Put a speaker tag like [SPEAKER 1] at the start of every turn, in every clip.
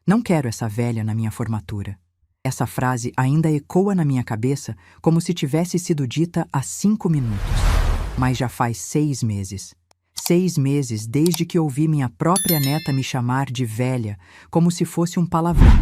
[SPEAKER 1] Não quero essa velha na minha formatura. Essa frase ainda ecoa na minha cabeça como se tivesse sido dita há 5 minutos. Mas já faz 6 meses. 6 meses desde que ouvi minha própria neta me chamar de velha, como se fosse um palavrão.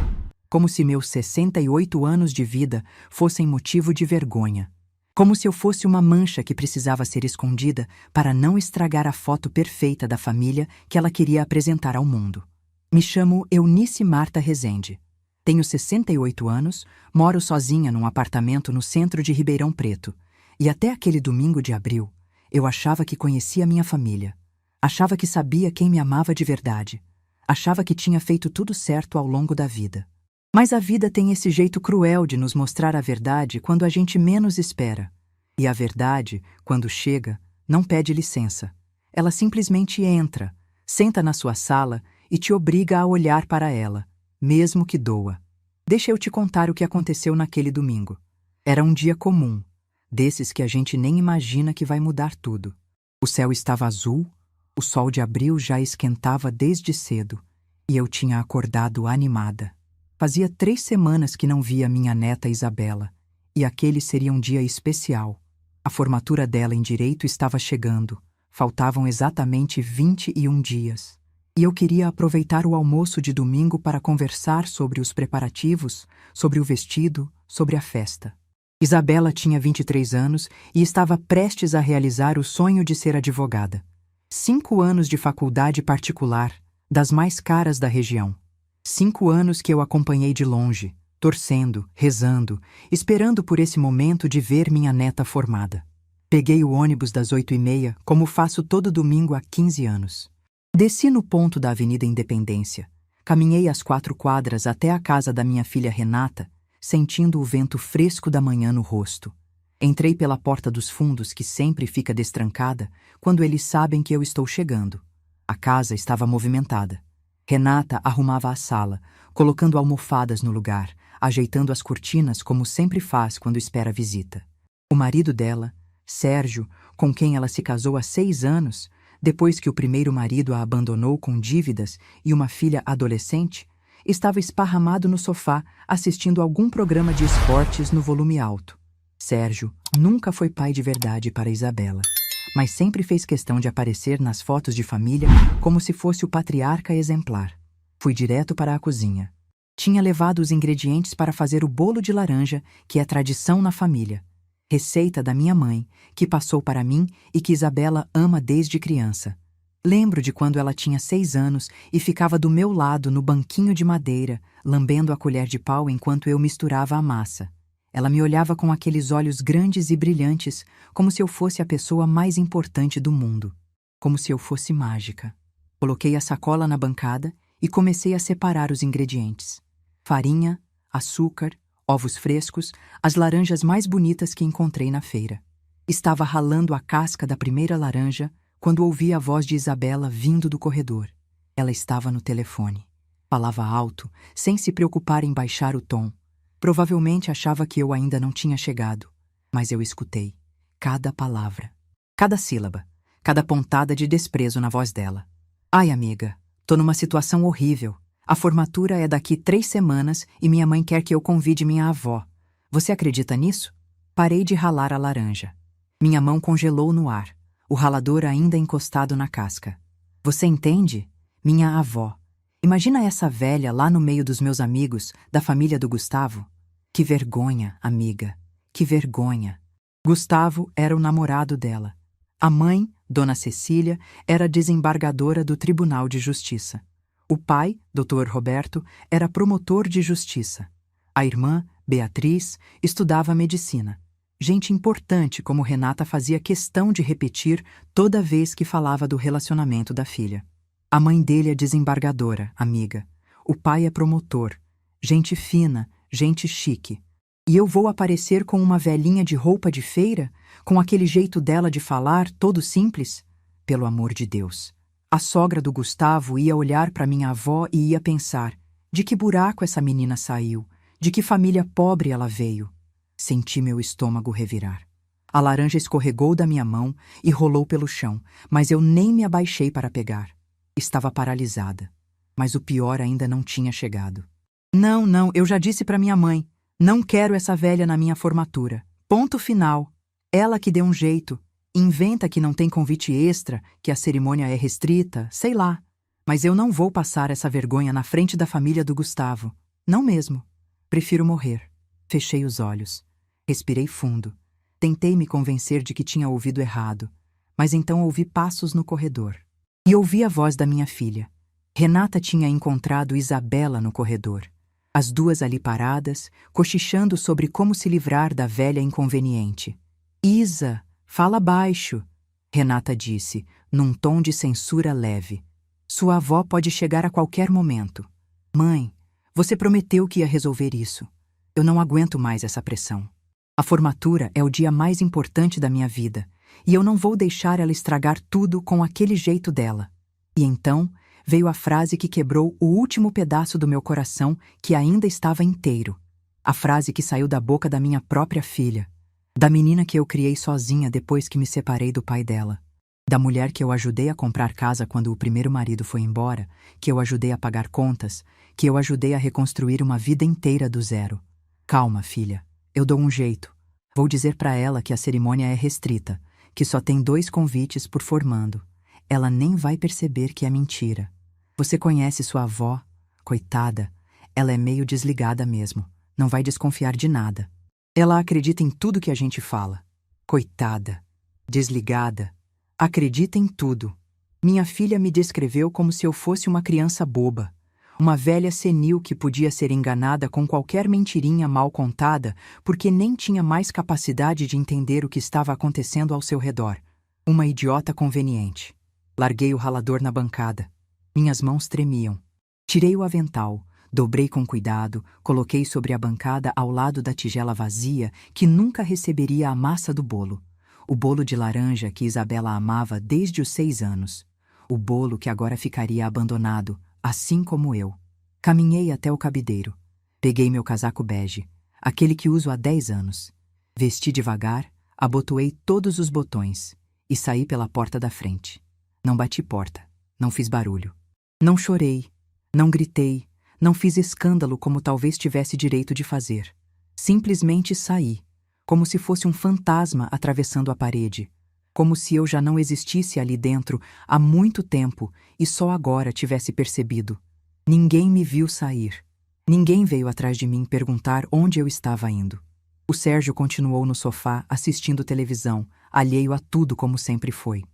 [SPEAKER 1] Como se meus 68 anos de vida fossem motivo de vergonha. Como se eu fosse uma mancha que precisava ser escondida para não estragar a foto perfeita da família que ela queria apresentar ao mundo. Me chamo Eunice Marta Rezende. Tenho 68 anos, moro sozinha num apartamento no centro de Ribeirão Preto. E até aquele domingo de abril, eu achava que conhecia minha família. Achava que sabia quem me amava de verdade. Achava que tinha feito tudo certo ao longo da vida. Mas a vida tem esse jeito cruel de nos mostrar a verdade quando a gente menos espera. E a verdade, quando chega, não pede licença. Ela simplesmente entra, senta na sua sala e te obriga a olhar para ela, mesmo que doa. Deixa eu te contar o que aconteceu naquele domingo. Era um dia comum, desses que a gente nem imagina que vai mudar tudo. O céu estava azul, o sol de abril já esquentava desde cedo, e eu tinha acordado animada. Fazia 3 semanas que não via minha neta Isabela, e aquele seria um dia especial. A formatura dela em Direito estava chegando, faltavam exatamente 21 dias. E eu queria aproveitar o almoço de domingo para conversar sobre os preparativos, sobre o vestido, sobre a festa. Isabela tinha 23 anos e estava prestes a realizar o sonho de ser advogada. 5 anos de faculdade particular, das mais caras da região. 5 anos que eu acompanhei de longe, torcendo, rezando, esperando por esse momento de ver minha neta formada. Peguei o ônibus das 8h30, como faço todo domingo há 15 anos. Desci no ponto da Avenida Independência. Caminhei as 4 quadras até a casa da minha filha Renata, sentindo o vento fresco da manhã no rosto. Entrei pela porta dos fundos, que sempre fica destrancada quando eles sabem que eu estou chegando. A casa estava movimentada. Renata arrumava a sala, colocando almofadas no lugar, ajeitando as cortinas como sempre faz quando espera visita. O marido dela, Sérgio, com quem ela se casou há 6 anos, depois que o primeiro marido a abandonou com dívidas e uma filha adolescente, estava esparramado no sofá assistindo algum programa de esportes no volume alto. Sérgio nunca foi pai de verdade para Isabela, mas sempre fez questão de aparecer nas fotos de família como se fosse o patriarca exemplar. Fui direto para a cozinha. Tinha levado os ingredientes para fazer o bolo de laranja, que é tradição na família. Receita da minha mãe, que passou para mim e que Isabela ama desde criança. Lembro de quando ela tinha 6 anos e ficava do meu lado no banquinho de madeira, lambendo a colher de pau enquanto eu misturava a massa. Ela me olhava com aqueles olhos grandes e brilhantes, como se eu fosse a pessoa mais importante do mundo. Como se eu fosse mágica. Coloquei a sacola na bancada e comecei a separar os ingredientes. Farinha, açúcar, ovos frescos, as laranjas mais bonitas que encontrei na feira. Estava ralando a casca da primeira laranja quando ouvi a voz de Isabela vindo do corredor. Ela estava no telefone. Falava alto, sem se preocupar em baixar o tom. Provavelmente achava que eu ainda não tinha chegado, mas eu escutei cada palavra, cada sílaba, cada pontada de desprezo na voz dela. Ai, amiga, tô numa situação horrível. A formatura é daqui 3 semanas e minha mãe quer que eu convide minha avó. Você acredita nisso? Parei de ralar a laranja. Minha mão congelou no ar, o ralador ainda encostado na casca. Você entende? Minha avó. Imagina essa velha lá no meio dos meus amigos, da família do Gustavo. Que vergonha, amiga. Que vergonha. Gustavo era o namorado dela. A mãe, Dona Cecília, era desembargadora do Tribunal de Justiça. O pai, Dr. Roberto, era promotor de justiça. A irmã, Beatriz, estudava medicina. Gente importante, como Renata fazia questão de repetir toda vez que falava do relacionamento da filha. A mãe dele é desembargadora, amiga. O pai é promotor. Gente fina, gente chique. E eu vou aparecer com uma velhinha de roupa de feira, com aquele jeito dela de falar, todo simples? Pelo amor de Deus. A sogra do Gustavo ia olhar para minha avó e ia pensar: de que buraco essa menina saiu? De que família pobre ela veio? Senti meu estômago revirar. A laranja escorregou da minha mão e rolou pelo chão, mas eu nem me abaixei para pegar. Estava paralisada. Mas o pior ainda não tinha chegado. Não, não, eu já disse para minha mãe. Não quero essa velha na minha formatura. Ponto final. Ela que deu um jeito. Inventa que não tem convite extra, que a cerimônia é restrita, sei lá. Mas eu não vou passar essa vergonha na frente da família do Gustavo. Não mesmo. Prefiro morrer. Fechei os olhos. Respirei fundo. Tentei me convencer de que tinha ouvido errado. Mas então ouvi passos no corredor. E ouvi a voz da minha filha. Renata tinha encontrado Isabela no corredor. As duas ali paradas, cochichando sobre como se livrar da velha inconveniente. Isa, fala baixo, Renata disse, num tom de censura leve. Sua avó pode chegar a qualquer momento. Mãe, você prometeu que ia resolver isso. Eu não aguento mais essa pressão. A formatura é o dia mais importante da minha vida, e eu não vou deixar ela estragar tudo com aquele jeito dela. E então veio a frase que quebrou o último pedaço do meu coração que ainda estava inteiro. A frase que saiu da boca da minha própria filha, da menina que eu criei sozinha depois que me separei do pai dela, da mulher que eu ajudei a comprar casa quando o primeiro marido foi embora, que eu ajudei a pagar contas, que eu ajudei a reconstruir uma vida inteira do zero. Calma, filha, eu dou um jeito. Vou dizer para ela que a cerimônia é restrita, que só tem 2 convites por formando. Ela nem vai perceber que é mentira. Você conhece sua avó? Coitada, ela é meio desligada mesmo. Não vai desconfiar de nada. Ela acredita em tudo que a gente fala. Coitada, desligada, acredita em tudo. Minha filha me descreveu como se eu fosse uma criança boba, uma velha senil que podia ser enganada com qualquer mentirinha mal contada porque nem tinha mais capacidade de entender o que estava acontecendo ao seu redor. Uma idiota conveniente. Larguei o ralador na bancada. Minhas mãos tremiam. Tirei o avental, dobrei com cuidado, coloquei sobre a bancada ao lado da tigela vazia que nunca receberia a massa do bolo. O bolo de laranja que Isabela amava desde os 6 anos. O bolo que agora ficaria abandonado, assim como eu. Caminhei até o cabideiro. Peguei meu casaco bege, aquele que uso há 10 anos. Vesti devagar, abotoei todos os botões e saí pela porta da frente. Não bati porta, não fiz barulho. Não chorei, não gritei, não fiz escândalo como talvez tivesse direito de fazer. Simplesmente saí, como se fosse um fantasma atravessando a parede, como se eu já não existisse ali dentro há muito tempo e só agora tivesse percebido. Ninguém me viu sair. Ninguém veio atrás de mim perguntar onde eu estava indo. O Sérgio continuou no sofá assistindo televisão, alheio a tudo como sempre foi.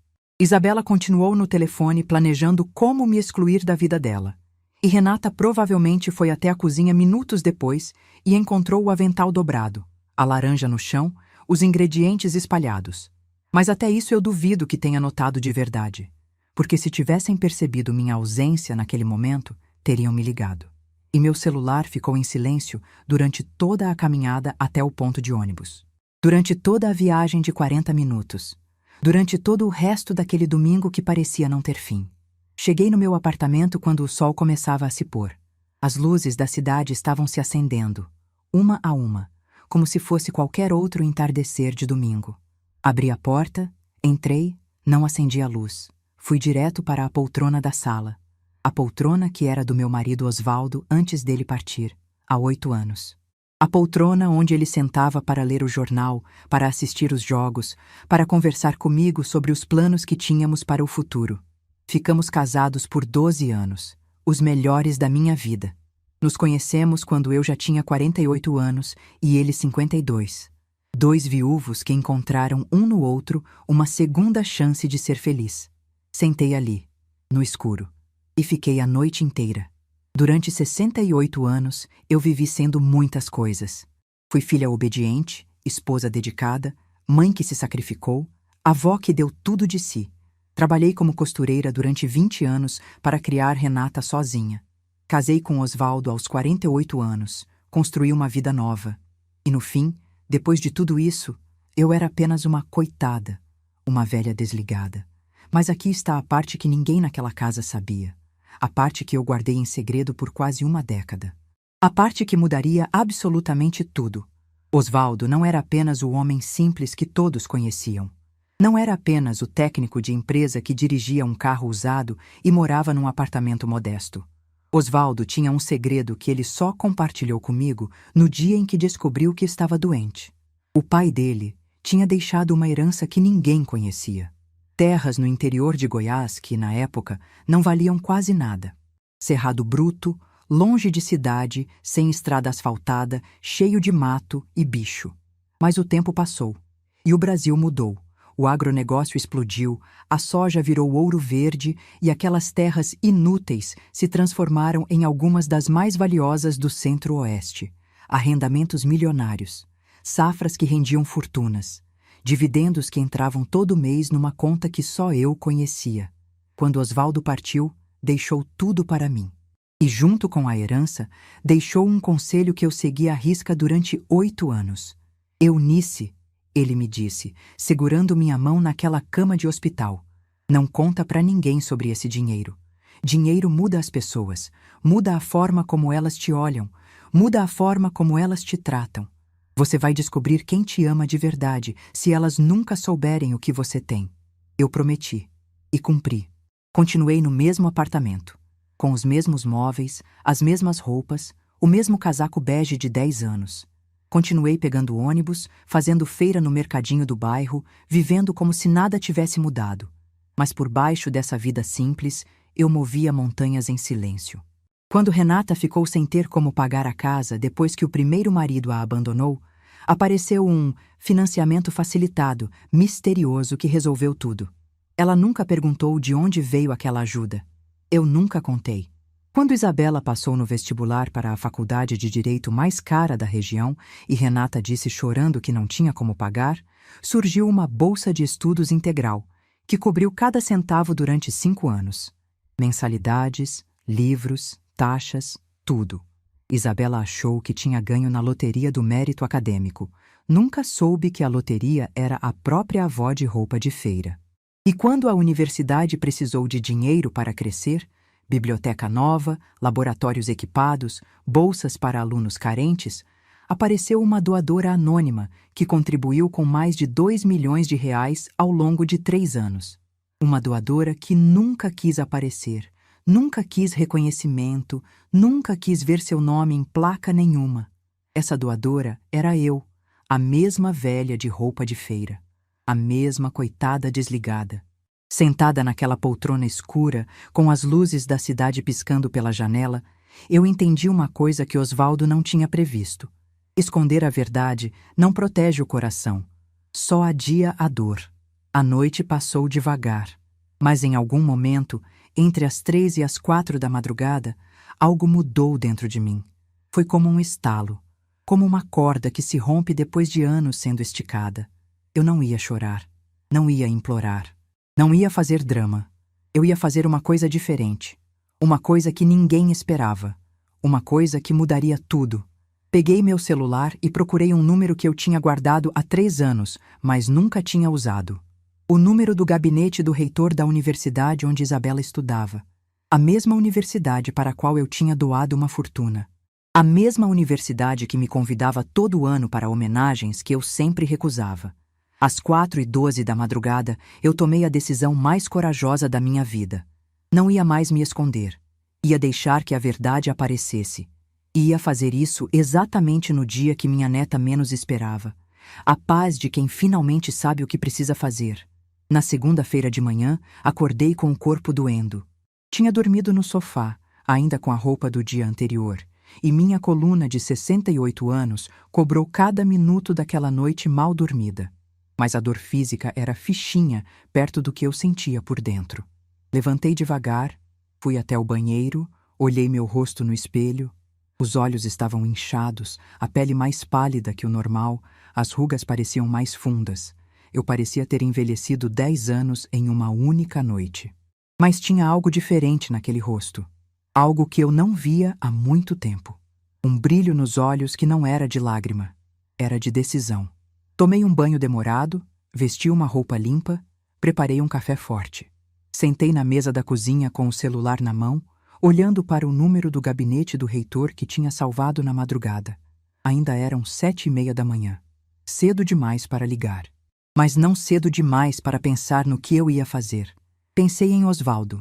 [SPEAKER 1] Isabela continuou no telefone planejando como me excluir da vida dela. E Renata provavelmente foi até a cozinha minutos depois e encontrou o avental dobrado, a laranja no chão, os ingredientes espalhados. Mas até isso eu duvido que tenha notado de verdade, porque se tivessem percebido minha ausência naquele momento, teriam me ligado. E meu celular ficou em silêncio durante toda a caminhada até o ponto de ônibus. Durante toda a viagem de 40 minutos. Durante todo o resto daquele domingo que parecia não ter fim. Cheguei no meu apartamento quando o sol começava a se pôr. As luzes da cidade estavam se acendendo, uma a uma, como se fosse qualquer outro entardecer de domingo. Abri a porta, entrei, não acendi a luz. Fui direto para a poltrona da sala. A poltrona que era do meu marido Osvaldo antes dele partir, há 8 anos. A poltrona onde ele sentava para ler o jornal, para assistir os jogos, para conversar comigo sobre os planos que tínhamos para o futuro. Ficamos casados por 12 anos, os melhores da minha vida. Nos conhecemos quando eu já tinha 48 anos e ele 52. 2 viúvos que encontraram um no outro uma segunda chance de ser feliz. Sentei ali, no escuro, e fiquei a noite inteira. Durante 68 anos, eu vivi sendo muitas coisas. Fui filha obediente, esposa dedicada, mãe que se sacrificou, avó que deu tudo de si. Trabalhei como costureira durante 20 anos para criar Renata sozinha. Casei com Osvaldo aos 48 anos, construí uma vida nova. E no fim, depois de tudo isso, eu era apenas uma coitada, uma velha desligada. Mas aqui está a parte que ninguém naquela casa sabia. A parte que eu guardei em segredo por quase uma década. A parte que mudaria absolutamente tudo. Osvaldo não era apenas o homem simples que todos conheciam. Não era apenas o técnico de empresa que dirigia um carro usado e morava num apartamento modesto. Osvaldo tinha um segredo que ele só compartilhou comigo no dia em que descobriu que estava doente. O pai dele tinha deixado uma herança que ninguém conhecia. Terras no interior de Goiás que, na época, não valiam quase nada. Cerrado bruto, longe de cidade, sem estrada asfaltada, cheio de mato e bicho. Mas o tempo passou, e o Brasil mudou. O agronegócio explodiu, a soja virou ouro verde e aquelas terras inúteis se transformaram em algumas das mais valiosas do Centro-Oeste. Arrendamentos milionários, safras que rendiam fortunas, dividendos que entravam todo mês numa conta que só eu conhecia. Quando Osvaldo partiu, deixou tudo para mim. E junto com a herança, deixou um conselho que eu segui à risca durante 8 anos. Eunice, ele me disse, segurando minha mão naquela cama de hospital. Não conta para ninguém sobre esse dinheiro. Dinheiro muda as pessoas, muda a forma como elas te olham, muda a forma como elas te tratam. Você vai descobrir quem te ama de verdade se elas nunca souberem o que você tem. Eu prometi. E cumpri. Continuei no mesmo apartamento, com os mesmos móveis, as mesmas roupas, o mesmo casaco bege de 10 anos. Continuei pegando ônibus, fazendo feira no mercadinho do bairro, vivendo como se nada tivesse mudado. Mas por baixo dessa vida simples, eu movia montanhas em silêncio. Quando Renata ficou sem ter como pagar a casa depois que o primeiro marido a abandonou, apareceu um financiamento facilitado, misterioso que resolveu tudo. Ela nunca perguntou de onde veio aquela ajuda. Eu nunca contei. Quando Isabela passou no vestibular para a faculdade de Direito mais cara da região e Renata disse chorando que não tinha como pagar, surgiu uma bolsa de estudos integral, que cobriu cada centavo durante 5 anos. Mensalidades, livros, taxas, tudo. Isabela achou que tinha ganho na loteria do mérito acadêmico. Nunca soube que a loteria era a própria avó de roupa de feira. E quando a universidade precisou de dinheiro para crescer, biblioteca nova, laboratórios equipados, bolsas para alunos carentes, apareceu uma doadora anônima que contribuiu com mais de 2 milhões de reais ao longo de 3 anos. Uma doadora que nunca quis aparecer, nunca quis reconhecimento, nunca quis ver seu nome em placa nenhuma. Essa doadora era eu, a mesma velha de roupa de feira, a mesma coitada desligada. Sentada naquela poltrona escura, com as luzes da cidade piscando pela janela, eu entendi uma coisa que Osvaldo não tinha previsto. Esconder a verdade não protege o coração, só adia a dor. A noite passou devagar, mas em algum momento, entre as 3 e as 4 da madrugada, algo mudou dentro de mim. Foi como um estalo, como uma corda que se rompe depois de anos sendo esticada. Eu não ia chorar, não ia implorar. Não ia fazer drama. Eu ia fazer uma coisa diferente. Uma coisa que ninguém esperava. Uma coisa que mudaria tudo. Peguei meu celular e procurei um número que eu tinha guardado há 3 anos, mas nunca tinha usado. O número do gabinete do reitor da universidade onde Isabela estudava. A mesma universidade para a qual eu tinha doado uma fortuna. A mesma universidade que me convidava todo ano para homenagens que eu sempre recusava. Às 4h12 da madrugada, eu tomei a decisão mais corajosa da minha vida. Não ia mais me esconder. Ia deixar que a verdade aparecesse. E ia fazer isso exatamente no dia que minha neta menos esperava. A paz de quem finalmente sabe o que precisa fazer. Na segunda-feira de manhã, acordei com o corpo doendo. Tinha dormido no sofá, ainda com a roupa do dia anterior, e minha coluna de 68 anos cobrou cada minuto daquela noite mal dormida. Mas a dor física era fichinha perto do que eu sentia por dentro. Levantei devagar, fui até o banheiro, olhei meu rosto no espelho. Os olhos estavam inchados, a pele mais pálida que o normal, as rugas pareciam mais fundas. Eu parecia ter envelhecido 10 anos em uma única noite. Mas tinha algo diferente naquele rosto. Algo que eu não via há muito tempo. Um brilho nos olhos que não era de lágrima, era de decisão. Tomei um banho demorado, vesti uma roupa limpa, preparei um café forte. Sentei na mesa da cozinha com o celular na mão, olhando para o número do gabinete do reitor que tinha salvado na madrugada. Ainda eram 7h30 da manhã. Cedo demais para ligar. Mas não cedo demais para pensar no que eu ia fazer. Pensei em Osvaldo,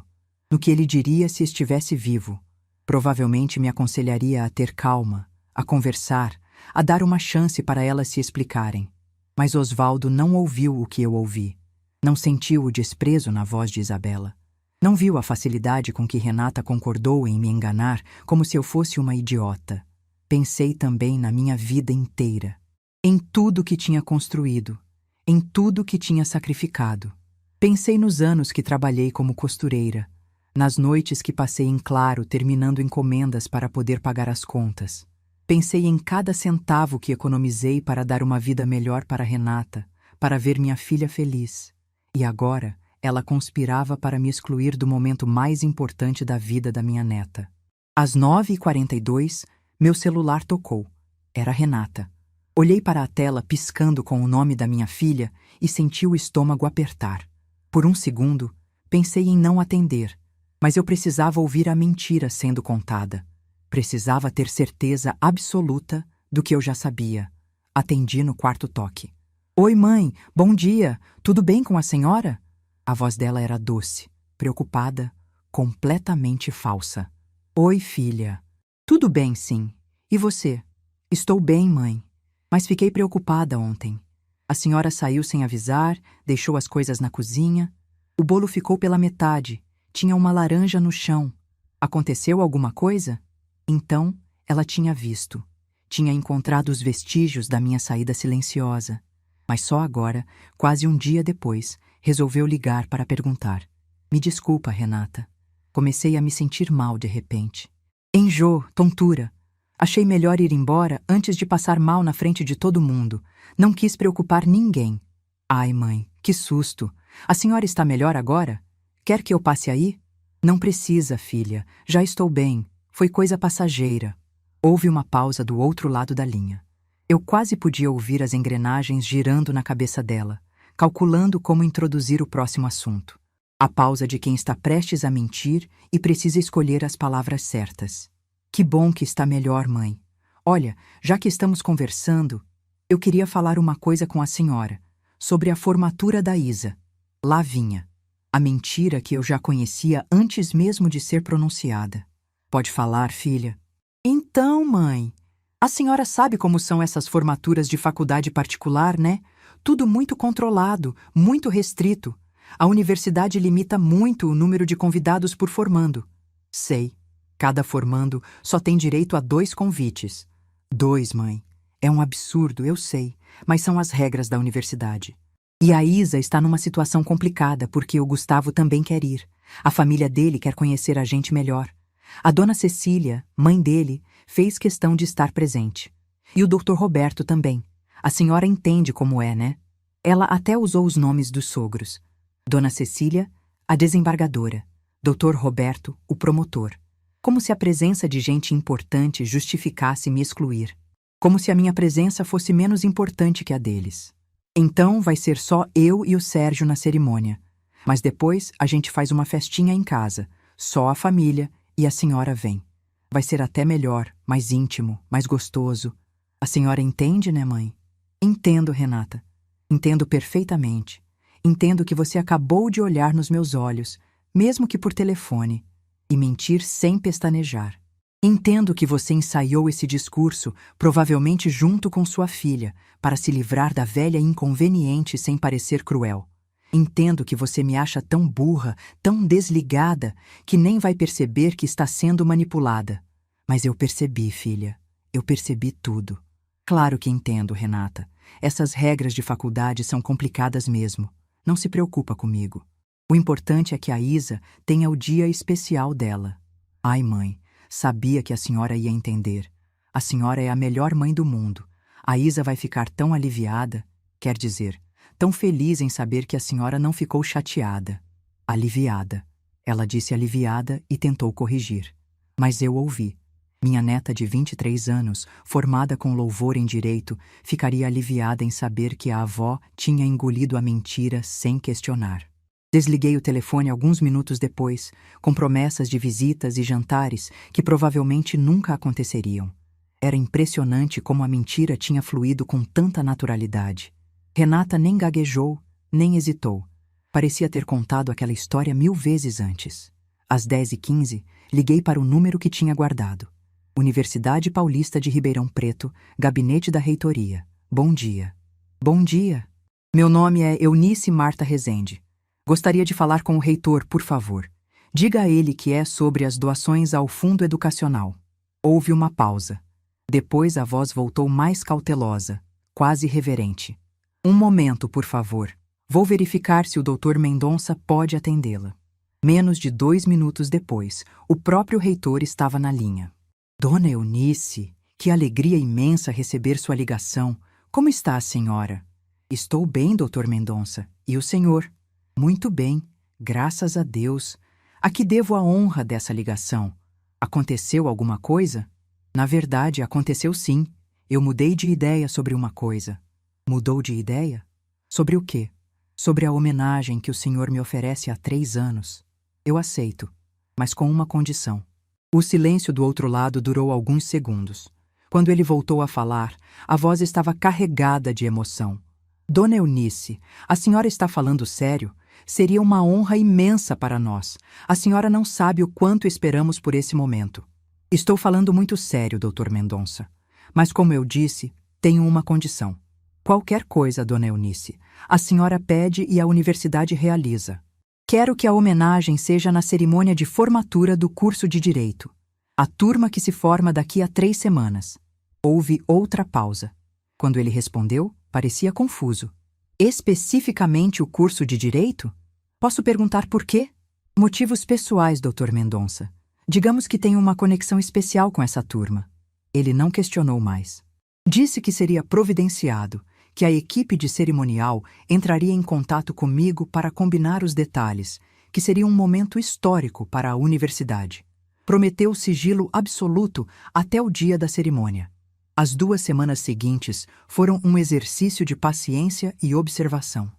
[SPEAKER 1] no que ele diria se estivesse vivo, Provavelmente me aconselharia a ter calma, a conversar, a dar uma chance para elas se explicarem. Mas Osvaldo não ouviu o que eu ouvi. Não sentiu o desprezo na voz de Isabela. Não viu a facilidade com que Renata concordou em me enganar como se eu fosse uma idiota. Pensei também na minha vida inteira, em tudo que tinha construído, em tudo que tinha sacrificado. Pensei nos anos que trabalhei como costureira, nas noites que passei em claro terminando encomendas para poder pagar as contas. Pensei em cada centavo que economizei para dar uma vida melhor para Renata, para ver minha filha feliz. E agora, ela conspirava para me excluir do momento mais importante da vida da minha neta. Às 9h42, meu celular tocou. Era Renata. Olhei para a tela piscando com o nome da minha filha e senti o estômago apertar. Por um segundo, pensei em não atender, mas eu precisava ouvir a mentira sendo contada. Precisava ter certeza absoluta do que eu já sabia. Atendi no quarto toque. Oi, mãe, bom dia, tudo bem com a senhora? A voz dela era doce, preocupada, completamente falsa. Oi, filha. Tudo bem, sim. E você? Estou bem, mãe. Mas fiquei preocupada ontem. A senhora saiu sem avisar, deixou as coisas na cozinha. O bolo ficou pela metade, tinha uma laranja no chão. Aconteceu alguma coisa? Então, ela tinha visto. Tinha encontrado os vestígios da minha saída silenciosa. Mas só agora, quase um dia depois, resolveu ligar para perguntar. Me desculpa, Renata. Comecei a me sentir mal de repente. Enjoo, tontura. Achei melhor ir embora antes de passar mal na frente de todo mundo. Não quis preocupar ninguém. Ai, mãe, que susto. A senhora está melhor agora? Quer que eu passe aí? Não precisa, filha. Já estou bem. Foi coisa passageira. Houve uma pausa do outro lado da linha. Eu quase podia ouvir as engrenagens girando na cabeça dela, calculando como introduzir o próximo assunto. A pausa de quem está prestes a mentir e precisa escolher as palavras certas. Que bom que está melhor, mãe. Olha, já que estamos conversando, eu queria falar uma coisa com a senhora, sobre a formatura da Isa. Lá vinha. A mentira que eu já conhecia antes mesmo de ser pronunciada. Pode falar, filha. Então, mãe, a senhora sabe como são essas formaturas de faculdade particular, né? Tudo muito controlado, muito restrito. A universidade limita muito o número de convidados por formando. Sei. Cada formando só tem direito a 2 convites. 2, mãe. É um absurdo, eu sei, mas são as regras da universidade. E a Isa está numa situação complicada porque o Gustavo também quer ir. A família dele quer conhecer a gente melhor. A dona Cecília, mãe dele, fez questão de estar presente. E o Dr. Roberto também. A senhora entende como é, né? Ela até usou os nomes dos sogros. Dona Cecília, a desembargadora. Dr. Roberto, o promotor. Como se a presença de gente importante justificasse me excluir. Como se a minha presença fosse menos importante que a deles. Então vai ser só eu e o Sérgio na cerimônia. Mas depois a gente faz uma festinha em casa. Só a família e a senhora vem. Vai ser até melhor, mais íntimo, mais gostoso. A senhora entende, né, mãe? Entendo, Renata. Entendo perfeitamente. Entendo que você acabou de olhar nos meus olhos, mesmo que por telefone, e mentir sem pestanejar. Entendo que você ensaiou esse discurso, provavelmente junto com sua filha, para se livrar da velha inconveniente sem parecer cruel. Entendo que você me acha tão burra, tão desligada, que nem vai perceber que está sendo manipulada. Mas eu percebi, filha. Eu percebi tudo. Claro que entendo, Renata. Essas regras de faculdade são complicadas mesmo. Não se preocupa comigo. O importante é que a Isa tenha o dia especial dela. Ai, mãe, sabia que a senhora ia entender. A senhora é a melhor mãe do mundo. A Isa vai ficar tão aliviada, quer dizer, tão feliz em saber que a senhora não ficou chateada. Aliviada. Ela disse aliviada e tentou corrigir. Mas eu ouvi. Minha neta de 23 anos, formada com louvor em direito, ficaria aliviada em saber que a avó tinha engolido a mentira sem questionar. Desliguei o telefone alguns minutos depois, com promessas de visitas e jantares que provavelmente nunca aconteceriam. Era impressionante como a mentira tinha fluído com tanta naturalidade. Renata nem gaguejou, nem hesitou. Parecia ter contado aquela história 1000 vezes antes. Às 10h15, Liguei para o número que tinha guardado. Universidade Paulista de Ribeirão Preto, gabinete da reitoria. Bom dia. Bom dia. Meu nome é Eunice Marta Rezende. Gostaria de falar com o reitor, por favor. Diga a ele que é sobre as doações ao Fundo Educacional. Houve uma pausa. Depois a voz voltou mais cautelosa, quase reverente. Um momento, por favor. Vou verificar se o Dr. Mendonça pode atendê-la. Menos de 2 minutos depois, o próprio reitor estava na linha. Dona Eunice, que alegria imensa receber sua ligação. Como está a senhora? Estou bem, Dr. Mendonça. E o senhor? Muito bem, graças a Deus. A que devo a honra dessa ligação? Aconteceu alguma coisa? Na verdade, aconteceu sim. Eu mudei de ideia sobre uma coisa. Mudou de ideia? Sobre o quê? Sobre a homenagem que o senhor me oferece há 3 anos. Eu aceito, mas com uma condição. O silêncio do outro lado durou alguns segundos. Quando ele voltou a falar, a voz estava carregada de emoção. Dona Eunice, a senhora está falando sério? Seria uma honra imensa para nós. A senhora não sabe o quanto esperamos por esse momento. Estou falando muito sério, Dr. Mendonça. Mas como eu disse, tenho uma condição. Qualquer coisa, Dona Eunice. A senhora pede e a universidade realiza. Quero que a homenagem seja na cerimônia de formatura do curso de Direito. A turma que se forma daqui a 3 semanas. Houve outra pausa. Quando ele respondeu, parecia confuso. Especificamente o curso de Direito? Posso perguntar por quê? Motivos pessoais, Dr. Mendonça. Digamos que tenho uma conexão especial com essa turma. Ele não questionou mais. Disse que seria providenciado, que a equipe de cerimonial entraria em contato comigo para combinar os detalhes, que seria um momento histórico para a universidade. Prometeu sigilo absoluto até o dia da cerimônia. As 2 semanas seguintes foram um exercício de paciência e observação.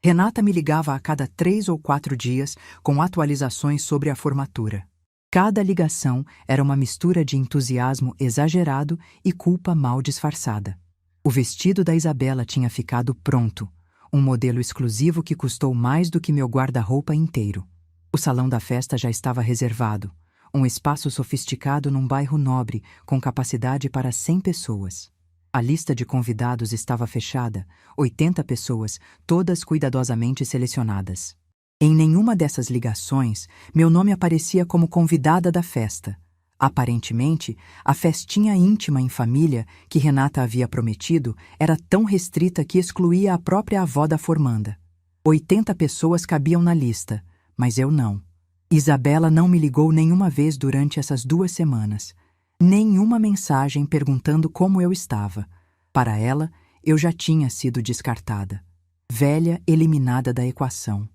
[SPEAKER 1] Renata me ligava a cada 3 ou 4 dias com atualizações sobre a formatura. Cada ligação era uma mistura de entusiasmo exagerado e culpa mal disfarçada. O vestido da Isabela tinha ficado pronto, um modelo exclusivo que custou mais do que meu guarda-roupa inteiro. O salão da festa já estava reservado, um espaço sofisticado num bairro nobre, com capacidade para 100 pessoas. A lista de convidados estava fechada, 80 pessoas, todas cuidadosamente selecionadas. Em nenhuma dessas ligações, meu nome aparecia como convidada da festa. Aparentemente, a festinha íntima em família que Renata havia prometido era tão restrita que excluía a própria avó da formanda. 80 pessoas cabiam na lista, mas eu não. Isabela não me ligou nenhuma vez durante essas 2 semanas. Nenhuma mensagem perguntando como eu estava. Para ela, eu já tinha sido descartada. Velha, eliminada da equação.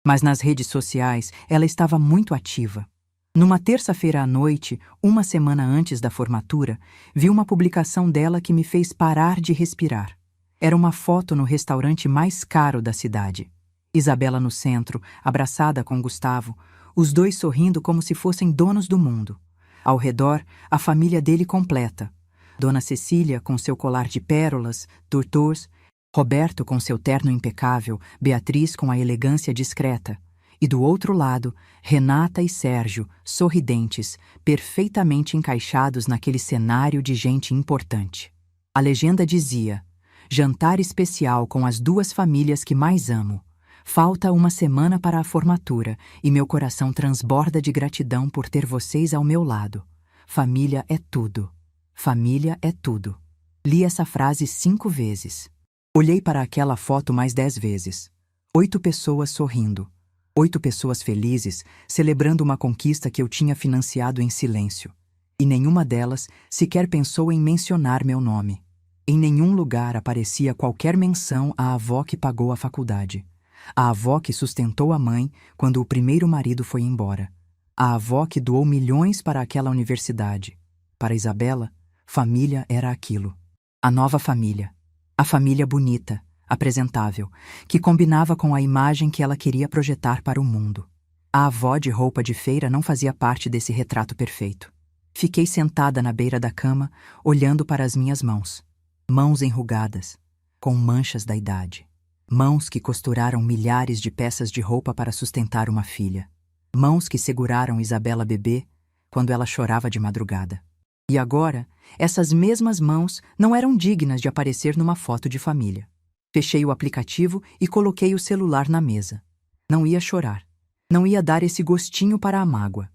[SPEAKER 1] Mas nas redes sociais, ela estava muito ativa. Numa terça-feira à noite, 1 semana antes da formatura, vi uma publicação dela que me fez parar de respirar. Era uma foto no restaurante mais caro da cidade. Isabela no centro, abraçada com Gustavo, os dois sorrindo como se fossem donos do mundo. Ao redor, a família dele completa. Dona Cecília com seu colar de pérolas, turturs, Roberto com seu terno impecável, Beatriz com a elegância discreta. E do outro lado, Renata e Sérgio, sorridentes, perfeitamente encaixados naquele cenário de gente importante. A legenda dizia: jantar especial com as 2 famílias que mais amo. Falta 1 semana para a formatura e meu coração transborda de gratidão por ter vocês ao meu lado. Família é tudo. Família é tudo. Li essa frase 5 vezes. Olhei para aquela foto mais 10 vezes. 8 pessoas sorrindo. 8 pessoas felizes, celebrando uma conquista que eu tinha financiado em silêncio. E nenhuma delas sequer pensou em mencionar meu nome. Em nenhum lugar aparecia qualquer menção à avó que pagou a faculdade. A avó que sustentou a mãe quando o primeiro marido foi embora. A avó que doou milhões para aquela universidade. Para Isabela, família era aquilo. A nova família. A família bonita, apresentável, que combinava com a imagem que ela queria projetar para o mundo. A avó de roupa de feira não fazia parte desse retrato perfeito. Fiquei sentada na beira da cama, olhando para as minhas mãos. Mãos enrugadas, com manchas da idade. Mãos que costuraram milhares de peças de roupa para sustentar uma filha. Mãos que seguraram Isabela bebê quando ela chorava de madrugada. E agora, essas mesmas mãos não eram dignas de aparecer numa foto de família. Fechei o aplicativo e coloquei o celular na mesa. Não ia chorar. Não ia dar esse gostinho para a mágoa.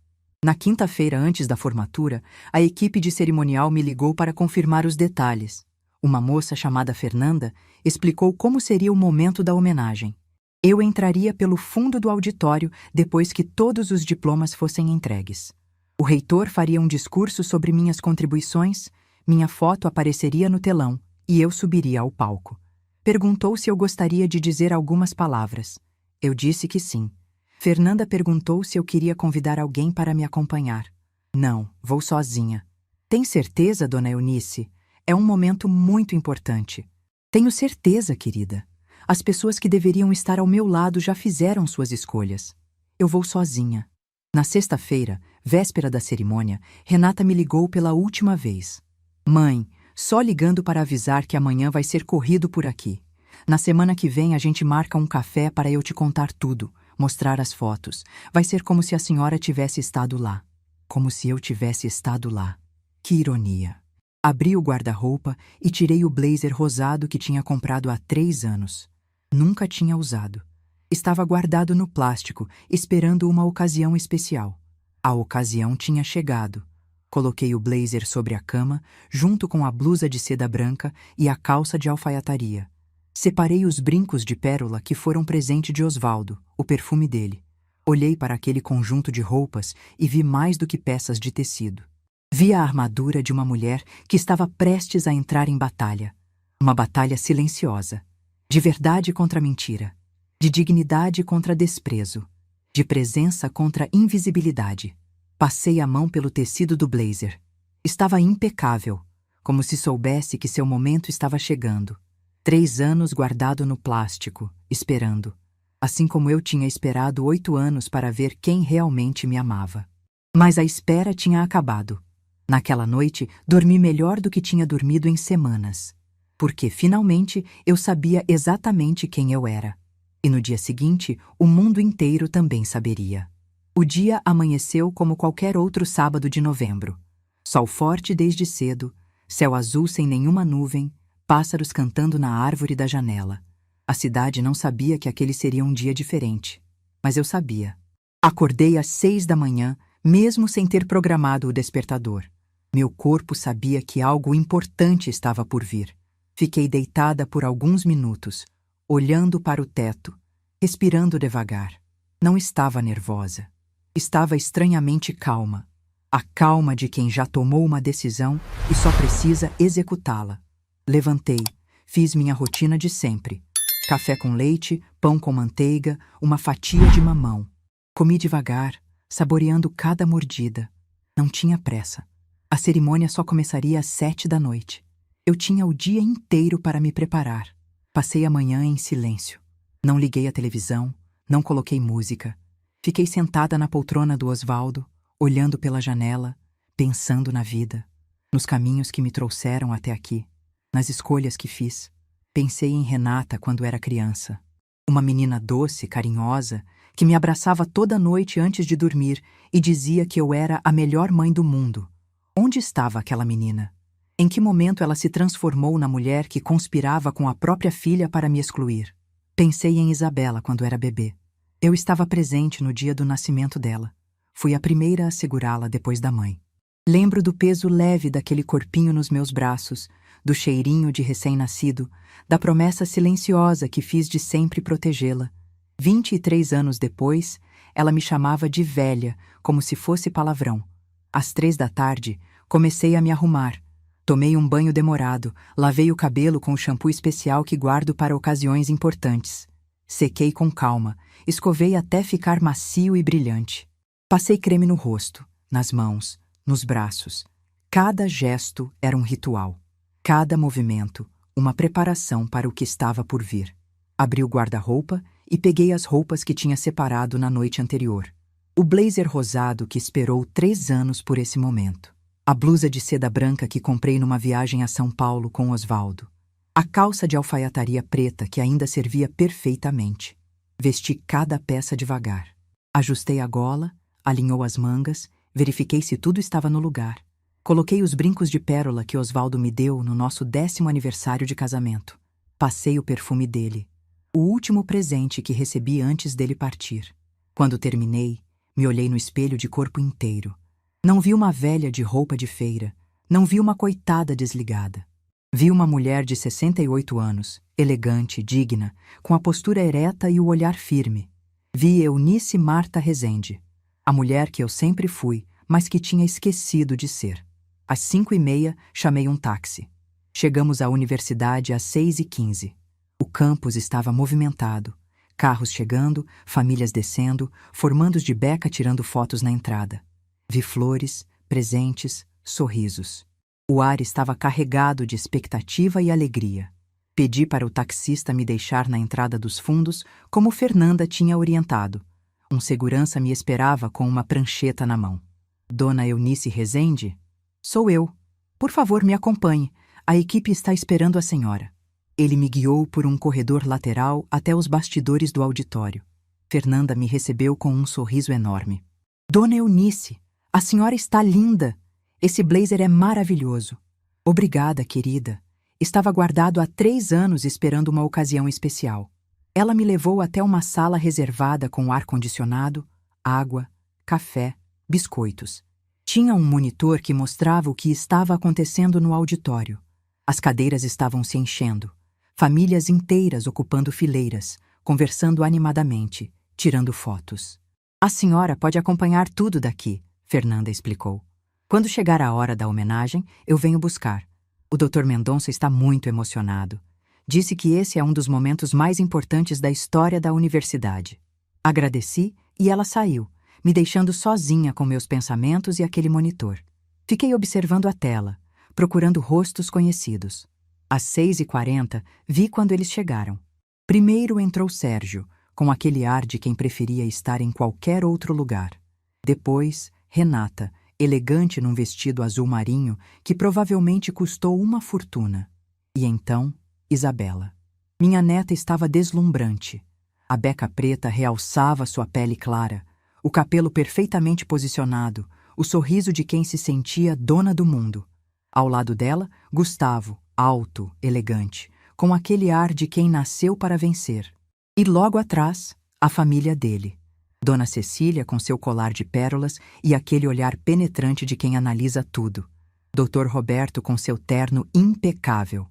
[SPEAKER 1] Na quinta-feira antes da formatura, a equipe de cerimonial me ligou para confirmar os detalhes. Uma moça chamada Fernanda explicou como seria o momento da homenagem. Eu entraria pelo fundo do auditório depois que todos os diplomas fossem entregues. O reitor faria um discurso sobre minhas contribuições, minha foto apareceria no telão e eu subiria ao palco. Perguntou se eu gostaria de dizer algumas palavras. Eu disse que sim. Fernanda perguntou se eu queria convidar alguém para me acompanhar. Não, vou sozinha. Tem certeza, dona Eunice? É um momento muito importante. Tenho certeza, querida. As pessoas que deveriam estar ao meu lado já fizeram suas escolhas. Eu vou sozinha. Na sexta-feira, véspera da cerimônia, Renata me ligou pela última vez. Mãe, só ligando para avisar que amanhã vai ser corrido por aqui. Na semana que vem a gente marca um café para eu te contar tudo, mostrar as fotos. Vai ser como se a senhora tivesse estado lá. Como se eu tivesse estado lá. Que ironia. Abri o guarda-roupa e tirei o blazer rosado que tinha comprado há 3 anos. Nunca tinha usado. Estava guardado no plástico, esperando uma ocasião especial. A ocasião tinha chegado. Coloquei o blazer sobre a cama, junto com a blusa de seda branca e a calça de alfaiataria. Separei os brincos de pérola que foram presente de Osvaldo, o perfume dele. Olhei para aquele conjunto de roupas e vi mais do que peças de tecido. Vi a armadura de uma mulher que estava prestes a entrar em batalha. Uma batalha silenciosa. De verdade contra mentira. De dignidade contra desprezo. De presença contra invisibilidade. Passei a mão pelo tecido do blazer. Estava impecável, como se soubesse que seu momento estava chegando. 3 anos guardado no plástico, esperando. Assim como eu tinha esperado 8 anos para ver quem realmente me amava. Mas a espera tinha acabado. Naquela noite, dormi melhor do que tinha dormido em semanas. Porque, finalmente, eu sabia exatamente quem eu era. E no dia seguinte, o mundo inteiro também saberia. O dia amanheceu como qualquer outro sábado de novembro. Sol forte desde cedo, céu azul sem nenhuma nuvem, pássaros cantando na árvore da janela. A cidade não sabia que aquele seria um dia diferente. Mas eu sabia. Acordei às 6 da manhã, mesmo sem ter programado o despertador. Meu corpo sabia que algo importante estava por vir. Fiquei deitada por alguns minutos, olhando para o teto, respirando devagar. Não estava nervosa. Estava estranhamente calma. A calma de quem já tomou uma decisão e só precisa executá-la. Levantei, fiz minha rotina de sempre. Café com leite, pão com manteiga, uma fatia de mamão. Comi devagar, saboreando cada mordida. Não tinha pressa. A cerimônia só começaria às 7 da noite. Eu tinha o dia inteiro para me preparar. Passei a manhã em silêncio. Não liguei a televisão, não coloquei música. Fiquei sentada na poltrona do Osvaldo, olhando pela janela, pensando na vida, nos caminhos que me trouxeram até aqui, nas escolhas que fiz. Pensei em Renata quando era criança. Uma menina doce, carinhosa, que me abraçava toda noite antes de dormir e dizia que eu era a melhor mãe do mundo. Onde estava aquela menina? Em que momento ela se transformou na mulher que conspirava com a própria filha para me excluir? Pensei em Isabela quando era bebê. Eu estava presente no dia do nascimento dela. Fui a primeira a segurá-la depois da mãe. Lembro do peso leve daquele corpinho nos meus braços, do cheirinho de recém-nascido, da promessa silenciosa que fiz de sempre protegê-la. 23 anos depois, ela me chamava de velha, como se fosse palavrão. Às 3 da tarde, comecei a me arrumar. Tomei um banho demorado, lavei o cabelo com o shampoo especial que guardo para ocasiões importantes. Sequei com calma, escovei até ficar macio e brilhante. Passei creme no rosto, nas mãos, nos braços. Cada gesto era um ritual. Cada movimento, uma preparação para o que estava por vir. Abri o guarda-roupa e peguei as roupas que tinha separado na noite anterior. O blazer rosado que esperou 3 anos por esse momento. A blusa de seda branca que comprei numa viagem a São Paulo com Osvaldo. A calça de alfaiataria preta que ainda servia perfeitamente. Vesti cada peça devagar. Ajustei a gola, alinhou as mangas, Verifiquei se tudo estava no lugar. Coloquei os brincos de pérola que Osvaldo me deu no nosso 10º aniversário de casamento. Passei o perfume dele, o último presente que recebi antes dele partir. Quando terminei, me olhei no espelho de corpo inteiro. Não vi uma velha de roupa de feira, não vi uma coitada desligada. Vi uma mulher de 68 anos, elegante, digna, com a postura ereta e o olhar firme. Vi Eunice Marta Rezende, a mulher que eu sempre fui, mas que tinha esquecido de ser. Às 5h30, chamei um táxi. Chegamos à universidade às 6h15. O campus estava movimentado. Carros chegando, famílias descendo, formandos de beca tirando fotos na entrada. Vi flores, presentes, sorrisos. O ar estava carregado de expectativa e alegria. Pedi para o taxista me deixar na entrada dos fundos, como Fernanda tinha orientado. Um segurança me esperava com uma prancheta na mão. Dona Eunice Rezende? Sou eu. Por favor, me acompanhe. A equipe está esperando a senhora. Ele me guiou por um corredor lateral até os bastidores do auditório. Fernanda me recebeu com um sorriso enorme. Dona Eunice, a senhora está linda. Esse blazer é maravilhoso. Obrigada, querida. Estava guardado há 3 anos esperando uma ocasião especial. Ela me levou até uma sala reservada com ar-condicionado, água, café, biscoitos. Tinha um monitor que mostrava o que estava acontecendo no auditório. As cadeiras estavam se enchendo. Famílias inteiras ocupando fileiras, conversando animadamente, tirando fotos. A senhora pode acompanhar tudo daqui, Fernanda explicou. Quando chegar a hora da homenagem, eu venho buscar. O Dr. Mendonça está muito emocionado. Disse que esse é um dos momentos mais importantes da história da universidade. Agradeci e ela saiu, me deixando sozinha com meus pensamentos e aquele monitor. Fiquei observando a tela, procurando rostos conhecidos. Às 6h40, vi quando eles chegaram. Primeiro entrou Sérgio, com aquele ar de quem preferia estar em qualquer outro lugar. Depois, Renata, elegante num vestido azul marinho que provavelmente custou uma fortuna. E então, Isabela. Minha neta estava deslumbrante. A beca preta realçava sua pele clara, o cabelo perfeitamente posicionado, o sorriso de quem se sentia dona do mundo. Ao lado dela, Gustavo, alto, elegante, com aquele ar de quem nasceu para vencer. E logo atrás, a família dele. Dona Cecília com seu colar de pérolas e aquele olhar penetrante de quem analisa tudo. Dr. Roberto com seu terno impecável.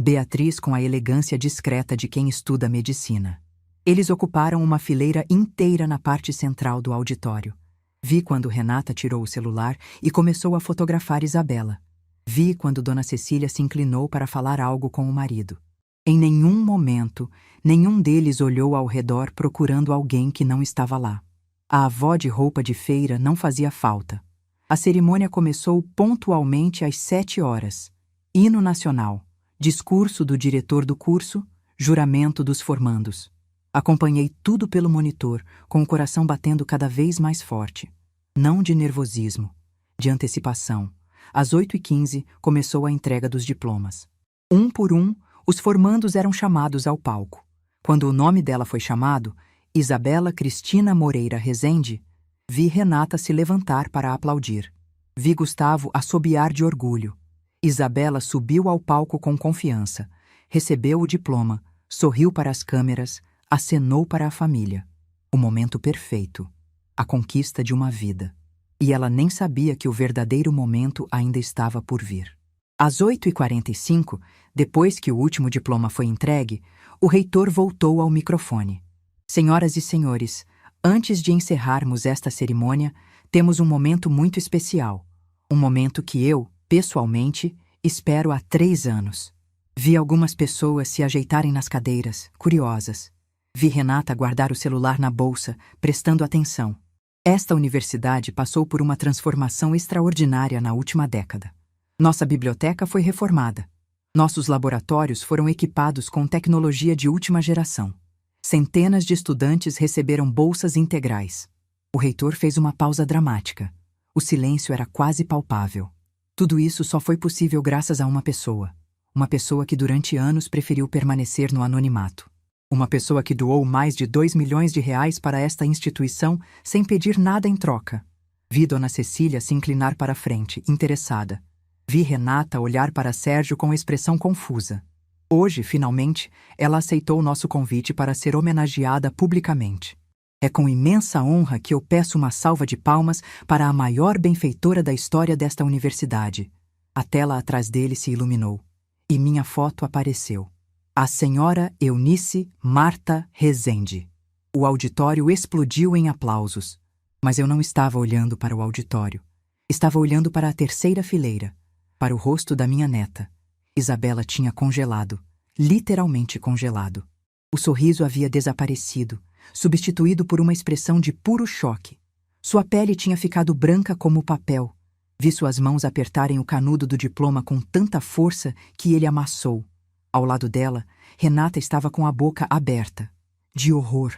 [SPEAKER 1] Beatriz com a elegância discreta de quem estuda medicina. Eles ocuparam uma fileira inteira na parte central do auditório. Vi quando Renata tirou o celular e começou a fotografar Isabela. Vi quando Dona Cecília se inclinou para falar algo com o marido. Em nenhum momento, nenhum deles olhou ao redor procurando alguém que não estava lá. A avó de roupa de feira não fazia falta. A cerimônia começou pontualmente às 7h. Hino nacional, discurso do diretor do curso, juramento dos formandos. Acompanhei tudo pelo monitor, com o coração batendo cada vez mais forte. Não de nervosismo, de antecipação. Às 8h15 começou a entrega dos diplomas. Um por um, os formandos eram chamados ao palco. Quando o nome dela foi chamado, Isabela Cristina Moreira Rezende, vi Renata se levantar para aplaudir. Vi Gustavo assobiar de orgulho. Isabela subiu ao palco com confiança, recebeu o diploma, sorriu para as câmeras, acenou para a família. O momento perfeito. A conquista de uma vida. E ela nem sabia que o verdadeiro momento ainda estava por vir. Às 8h45, depois que o último diploma foi entregue, o reitor voltou ao microfone. Senhoras e senhores, antes de encerrarmos esta cerimônia, temos um momento muito especial. Um momento que eu, pessoalmente, espero há 3 anos. Vi algumas pessoas se ajeitarem nas cadeiras, curiosas. Vi Renata guardar o celular na bolsa, prestando atenção. Esta universidade passou por uma transformação extraordinária na última década. Nossa biblioteca foi reformada. Nossos laboratórios foram equipados com tecnologia de última geração. Centenas de estudantes receberam bolsas integrais. O reitor fez uma pausa dramática. O silêncio era quase palpável. Tudo isso só foi possível graças a uma pessoa. Uma pessoa que durante anos preferiu permanecer no anonimato. Uma pessoa que doou mais de R$ 2 milhões para esta instituição sem pedir nada em troca. Vi Dona Cecília se inclinar para a frente, interessada. Vi Renata olhar para Sérgio com expressão confusa. Hoje, finalmente, ela aceitou nosso convite para ser homenageada publicamente. É com imensa honra que eu peço uma salva de palmas para a maior benfeitora da história desta universidade. A tela atrás dele se iluminou. E minha foto apareceu. A senhora Eunice Marta Rezende. O auditório explodiu em aplausos. Mas eu não estava olhando para o auditório. Estava olhando para a terceira fileira, para o rosto da minha neta. Isabela tinha congelado, literalmente congelado. O sorriso havia desaparecido, substituído por uma expressão de puro choque. Sua pele tinha ficado branca como papel. Vi suas mãos apertarem o canudo do diploma com tanta força que ele amassou. Ao lado dela, Renata estava com a boca aberta, de horror.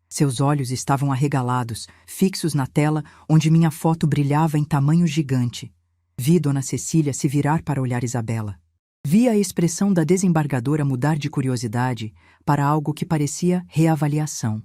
[SPEAKER 1] Seus olhos estavam arregalados, fixos na tela onde minha foto brilhava em tamanho gigante. Vi Dona Cecília se virar para olhar Isabela. Vi a expressão da desembargadora mudar de curiosidade para algo que parecia reavaliação.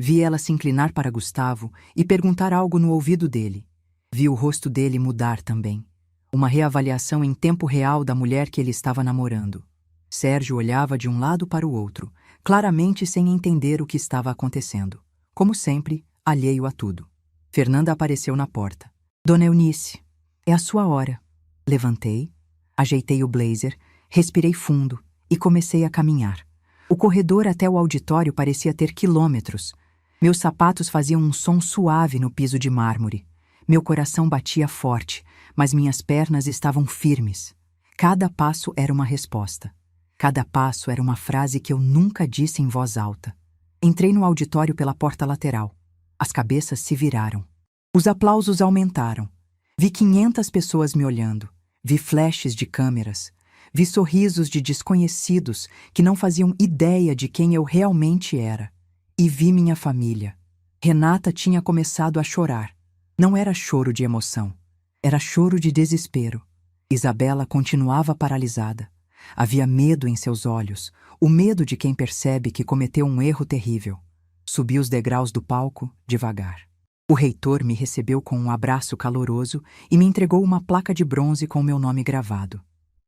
[SPEAKER 1] Vi ela se inclinar para Gustavo e perguntar algo no ouvido dele. Vi o rosto dele mudar também. Uma reavaliação em tempo real da mulher que ele estava namorando. Sérgio olhava de um lado para o outro, claramente sem entender o que estava acontecendo. Como sempre, alheio a tudo. Fernanda apareceu na porta. Dona Eunice, é a sua hora. Levantei, ajeitei o blazer, respirei fundo e comecei a caminhar. O corredor até o auditório parecia ter quilômetros. Meus sapatos faziam um som suave no piso de mármore. Meu coração batia forte, mas minhas pernas estavam firmes. Cada passo era uma resposta. Cada passo era uma frase que eu nunca disse em voz alta. Entrei no auditório pela porta lateral. As cabeças se viraram. Os aplausos aumentaram. Vi 500 pessoas me olhando. Vi flashes de câmeras. Vi sorrisos de desconhecidos que não faziam ideia de quem eu realmente era. E vi minha família. Renata tinha começado a chorar. Não era choro de emoção. Era choro de desespero. Isabela continuava paralisada. Havia medo em seus olhos, o medo de quem percebe que cometeu um erro terrível. Subi os degraus do palco, devagar. O reitor me recebeu com um abraço caloroso e me entregou uma placa de bronze com meu nome gravado.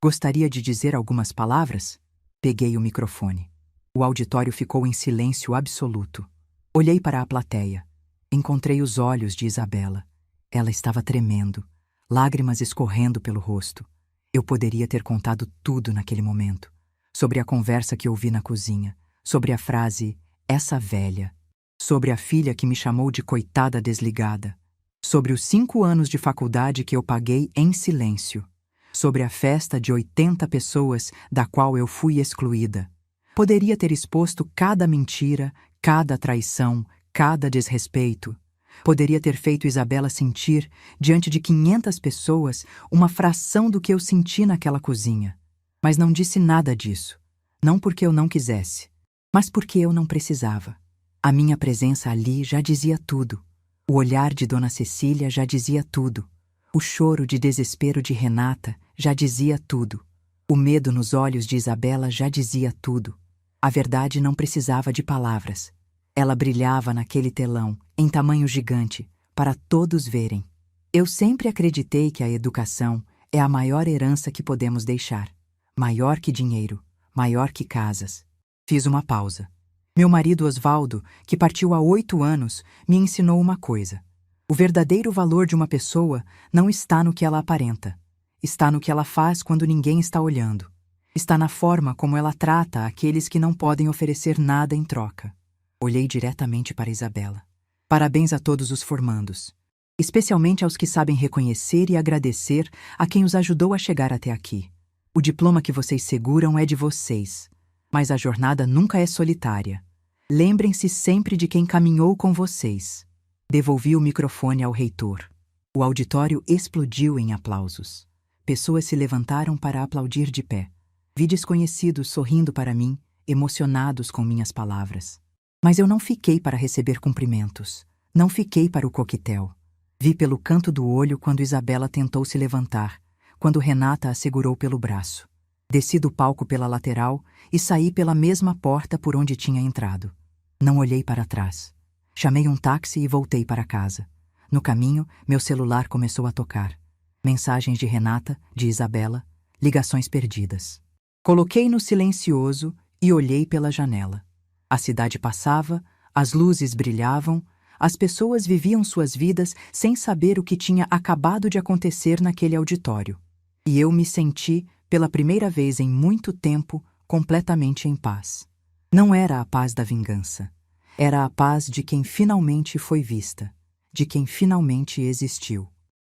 [SPEAKER 1] Gostaria de dizer algumas palavras? Peguei o microfone. O auditório ficou em silêncio absoluto. Olhei para a plateia. Encontrei os olhos de Isabela. Ela estava tremendo, lágrimas escorrendo pelo rosto. Eu poderia ter contado tudo naquele momento. Sobre a conversa que ouvi na cozinha, sobre a frase, essa velha, sobre a filha que me chamou de coitada desligada, sobre os 5 anos de faculdade que eu paguei em silêncio, sobre a festa de 80 pessoas da qual eu fui excluída. Poderia ter exposto cada mentira, cada traição, cada desrespeito. Poderia ter feito Isabela sentir, diante de 500 pessoas, uma fração do que eu senti naquela cozinha. Mas não disse nada disso. Não porque eu não quisesse, mas porque eu não precisava. A minha presença ali já dizia tudo. O olhar de Dona Cecília já dizia tudo. O choro de desespero de Renata já dizia tudo. O medo nos olhos de Isabela já dizia tudo. A verdade não precisava de palavras. Ela brilhava naquele telão, em tamanho gigante, para todos verem. Eu sempre acreditei que a educação é a maior herança que podemos deixar. Maior que dinheiro, maior que casas. Fiz uma pausa. Meu marido Osvaldo, que partiu há 8 anos, me ensinou uma coisa. O verdadeiro valor de uma pessoa não está no que ela aparenta. Está no que ela faz quando ninguém está olhando. Está na forma como ela trata aqueles que não podem oferecer nada em troca. Olhei diretamente para Isabela. Parabéns a todos os formandos. Especialmente aos que sabem reconhecer e agradecer a quem os ajudou a chegar até aqui. O diploma que vocês seguram é de vocês. Mas a jornada nunca é solitária. Lembrem-se sempre de quem caminhou com vocês. Devolvi o microfone ao reitor. O auditório explodiu em aplausos. Pessoas se levantaram para aplaudir de pé. Vi desconhecidos sorrindo para mim, emocionados com minhas palavras. Mas eu não fiquei para receber cumprimentos. Não fiquei para o coquetel. Vi pelo canto do olho quando Isabela tentou se levantar, quando Renata a segurou pelo braço. Desci do palco pela lateral e saí pela mesma porta por onde tinha entrado. Não olhei para trás. Chamei um táxi e voltei para casa. No caminho, meu celular começou a tocar. Mensagens de Renata, de Isabela, ligações perdidas. Coloquei no silencioso e olhei pela janela. A cidade passava, as luzes brilhavam, as pessoas viviam suas vidas sem saber o que tinha acabado de acontecer naquele auditório. E eu me senti, pela primeira vez em muito tempo, completamente em paz. Não era a paz da vingança. Era a paz de quem finalmente foi vista, de quem finalmente existiu.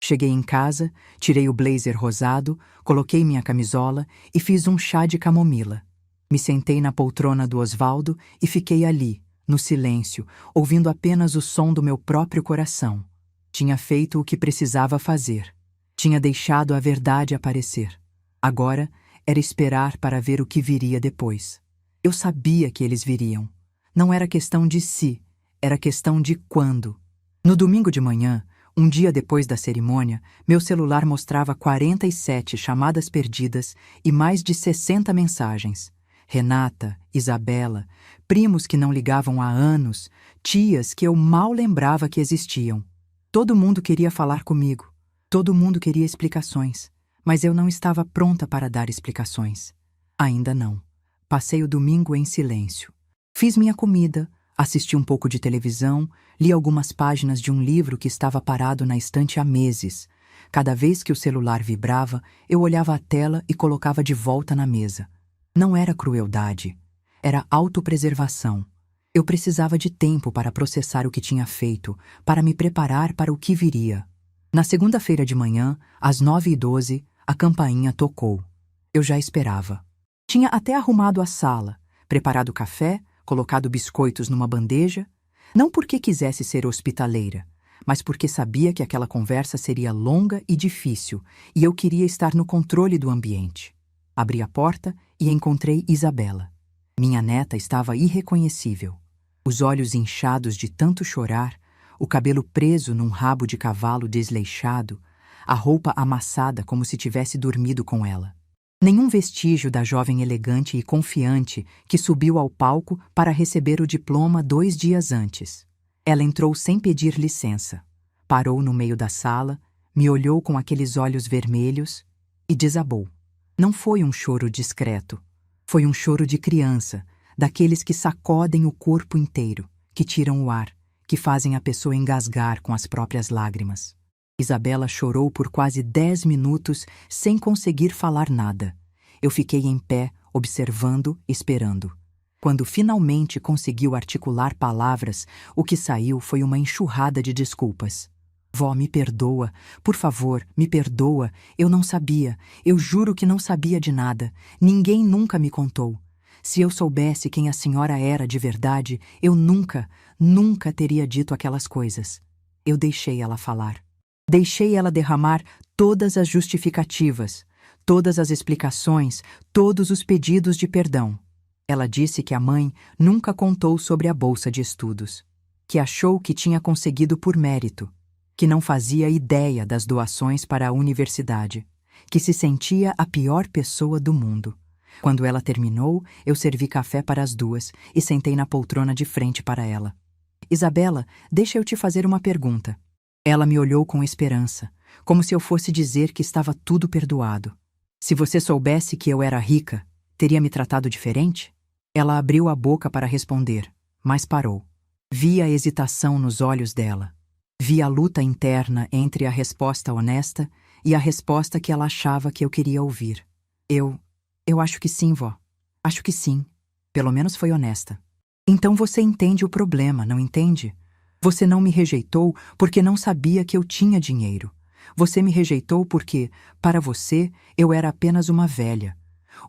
[SPEAKER 1] Cheguei em casa, tirei o blazer rosado, coloquei minha camisola e fiz um chá de camomila. Me sentei na poltrona do Osvaldo e fiquei ali, no silêncio, ouvindo apenas o som do meu próprio coração. Tinha feito o que precisava fazer. Tinha deixado a verdade aparecer. Agora era esperar para ver o que viria depois. Eu sabia que eles viriam. Não era questão de se, era questão de quando. No domingo de manhã, um dia depois da cerimônia, meu celular mostrava 47 chamadas perdidas e mais de 60 mensagens. Renata, Isabela, primos que não ligavam há anos, tias que eu mal lembrava que existiam. Todo mundo queria falar comigo. Todo mundo queria explicações. Mas eu não estava pronta para dar explicações. Ainda não. Passei o domingo em silêncio. Fiz minha comida, assisti um pouco de televisão, li algumas páginas de um livro que estava parado na estante há meses. Cada vez que o celular vibrava, eu olhava a tela e colocava de volta na mesa. Não era crueldade, era autopreservação. Eu precisava de tempo para processar o que tinha feito, para me preparar para o que viria. Na segunda-feira de manhã, às 9h12, a campainha tocou. Eu já esperava. Tinha até arrumado a sala, preparado café, colocado biscoitos numa bandeja, não porque quisesse ser hospitaleira, mas porque sabia que aquela conversa seria longa e difícil, e eu queria estar no controle do ambiente. Abri a porta e encontrei Isabela. Minha neta estava irreconhecível. Os olhos inchados de tanto chorar, o cabelo preso num rabo de cavalo desleixado, a roupa amassada como se tivesse dormido com ela. Nenhum vestígio da jovem elegante e confiante que subiu ao palco para receber o diploma 2 dias antes. Ela entrou sem pedir licença. Parou no meio da sala, me olhou com aqueles olhos vermelhos e desabou. Não foi um choro discreto. Foi um choro de criança, daqueles que sacodem o corpo inteiro, que tiram o ar, que fazem a pessoa engasgar com as próprias lágrimas. Isabela chorou por quase 10 minutos sem conseguir falar nada. Eu fiquei em pé, observando, esperando. Quando finalmente conseguiu articular palavras, o que saiu foi uma enxurrada de desculpas. Vó, me perdoa. Por favor, me perdoa. Eu não sabia. Eu juro que não sabia de nada. Ninguém nunca me contou. Se eu soubesse quem a senhora era de verdade, eu nunca, nunca teria dito aquelas coisas. Eu deixei ela falar. Deixei ela derramar todas as justificativas, todas as explicações, todos os pedidos de perdão. Ela disse que a mãe nunca contou sobre a bolsa de estudos, que achou que tinha conseguido por mérito, que não fazia ideia das doações para a universidade, que se sentia a pior pessoa do mundo. Quando ela terminou, eu servi café para as duas e sentei na poltrona de frente para ela. Isabela, deixa eu te fazer uma pergunta. Ela me olhou com esperança, como se eu fosse dizer que estava tudo perdoado. Se você soubesse que eu era rica, teria me tratado diferente? Ela abriu a boca para responder, mas parou. Vi a hesitação nos olhos dela. Vi a luta interna entre a resposta honesta e a resposta que ela achava que eu queria ouvir. Eu acho que sim, vó. Acho que sim. Pelo menos foi honesta. Então você entende o problema, não entende? Você não me rejeitou porque não sabia que eu tinha dinheiro. Você me rejeitou porque, para você, eu era apenas uma velha.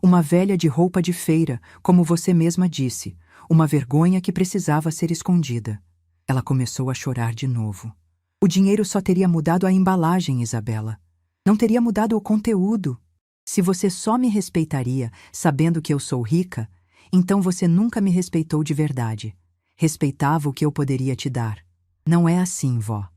[SPEAKER 1] Uma velha de roupa de feira, como você mesma disse. Uma vergonha que precisava ser escondida. Ela começou a chorar de novo. O dinheiro só teria mudado a embalagem, Isabela. Não teria mudado o conteúdo. Se você só me respeitaria sabendo que eu sou rica, então você nunca me respeitou de verdade. Respeitava o que eu poderia te dar. Não é assim, vó.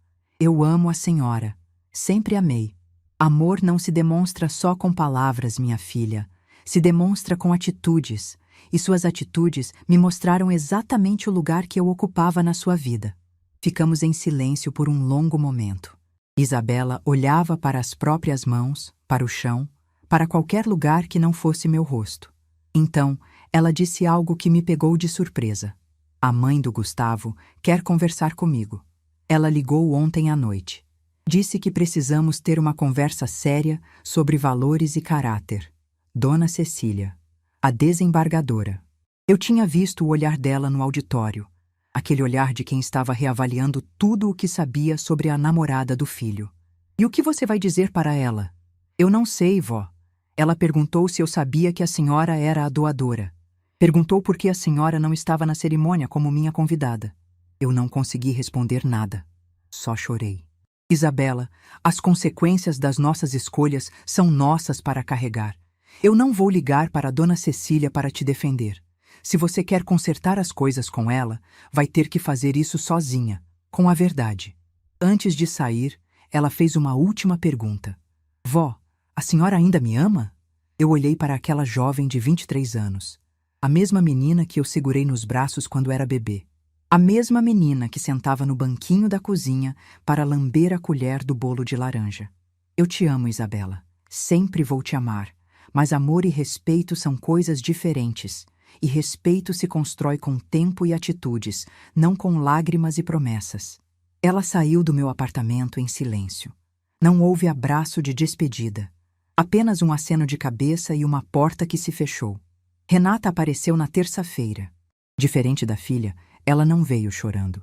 [SPEAKER 1] Eu amo a senhora. Sempre amei. Amor não se demonstra só com palavras, minha filha. Se demonstra com atitudes. E suas atitudes me mostraram exatamente o lugar que eu ocupava na sua vida. Ficamos em silêncio por um longo momento. Isabela olhava para as próprias mãos, para o chão, para qualquer lugar que não fosse meu rosto. Então, ela disse algo que me pegou de surpresa. A mãe do Gustavo quer conversar comigo. Ela ligou ontem à noite. Disse que precisamos ter uma conversa séria sobre valores e caráter. Dona Cecília, a desembargadora. Eu tinha visto o olhar dela no auditório. Aquele olhar de quem estava reavaliando tudo o que sabia sobre a namorada do filho. E o que você vai dizer para ela? Eu não sei, vó. Ela perguntou se eu sabia que a senhora era a doadora. Perguntou por que a senhora não estava na cerimônia como minha convidada. Eu não consegui responder nada. Só chorei. Isabela, as consequências das nossas escolhas são nossas para carregar. Eu não vou ligar para a Dona Cecília para te defender. Se você quer consertar as coisas com ela, vai ter que fazer isso sozinha, com a verdade. Antes de sair, ela fez uma última pergunta. Vó, a senhora ainda me ama? Eu olhei para aquela jovem de 23 anos. A mesma menina que eu segurei nos braços quando era bebê. A mesma menina que sentava no banquinho da cozinha para lamber a colher do bolo de laranja. Eu te amo, Isabela. Sempre vou te amar. Mas amor e respeito são coisas diferentes. E respeito se constrói com tempo e atitudes, não com lágrimas e promessas. Ela saiu do meu apartamento em silêncio. Não houve abraço de despedida. Apenas um aceno de cabeça e uma porta que se fechou. Renata apareceu na terça-feira. Diferente da filha, ela não veio chorando.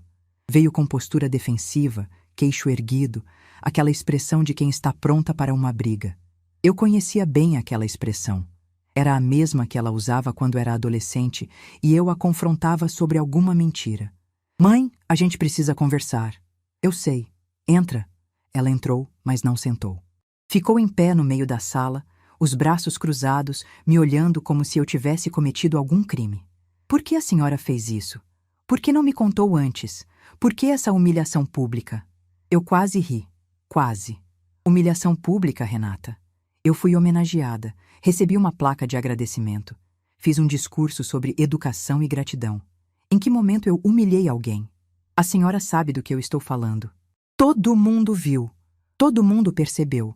[SPEAKER 1] Veio com postura defensiva, queixo erguido, aquela expressão de quem está pronta para uma briga. Eu conhecia bem aquela expressão. Era a mesma que ela usava quando era adolescente e eu a confrontava sobre alguma mentira. Mãe, a gente precisa conversar. Eu sei. Entra. Ela entrou, mas não sentou. Ficou em pé no meio da sala, os braços cruzados, me olhando como se eu tivesse cometido algum crime. Por que a senhora fez isso? Por que não me contou antes? Por que essa humilhação pública? Eu quase ri. Quase. Humilhação pública, Renata. Eu fui homenageada, recebi uma placa de agradecimento. Fiz um discurso sobre educação e gratidão. Em que momento eu humilhei alguém? A senhora sabe do que eu estou falando. Todo mundo viu. Todo mundo percebeu.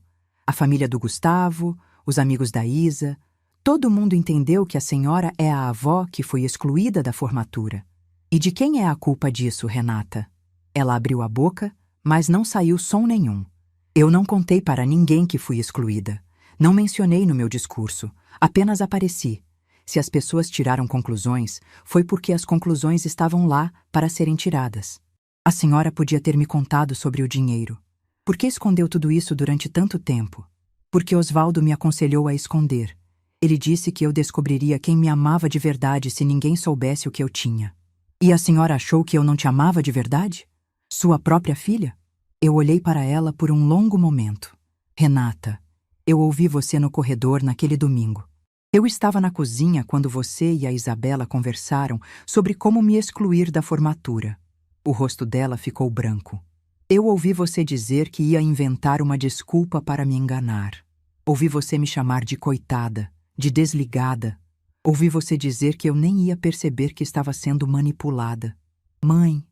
[SPEAKER 1] A família do Gustavo, os amigos da Isa. Todo mundo entendeu que a senhora é a avó que foi excluída da formatura. E de quem é a culpa disso, Renata? Ela abriu a boca, mas não saiu som nenhum. Eu não contei para ninguém que fui excluída. Não mencionei no meu discurso, apenas apareci. Se as pessoas tiraram conclusões, foi porque as conclusões estavam lá para serem tiradas. A senhora podia ter me contado sobre o dinheiro. Por que escondeu tudo isso durante tanto tempo? Porque Osvaldo me aconselhou a esconder. Ele disse que eu descobriria quem me amava de verdade se ninguém soubesse o que eu tinha. E a senhora achou que eu não te amava de verdade? Sua própria filha? Eu olhei para ela por um longo momento. Renata, eu ouvi você no corredor naquele domingo. Eu estava na cozinha quando você e a Isabela conversaram sobre como me excluir da formatura. O rosto dela ficou branco. Eu ouvi você dizer que ia inventar uma desculpa para me enganar. Ouvi você me chamar de coitada, de desligada. Ouvi você dizer que eu nem ia perceber que estava sendo manipulada. Mãe,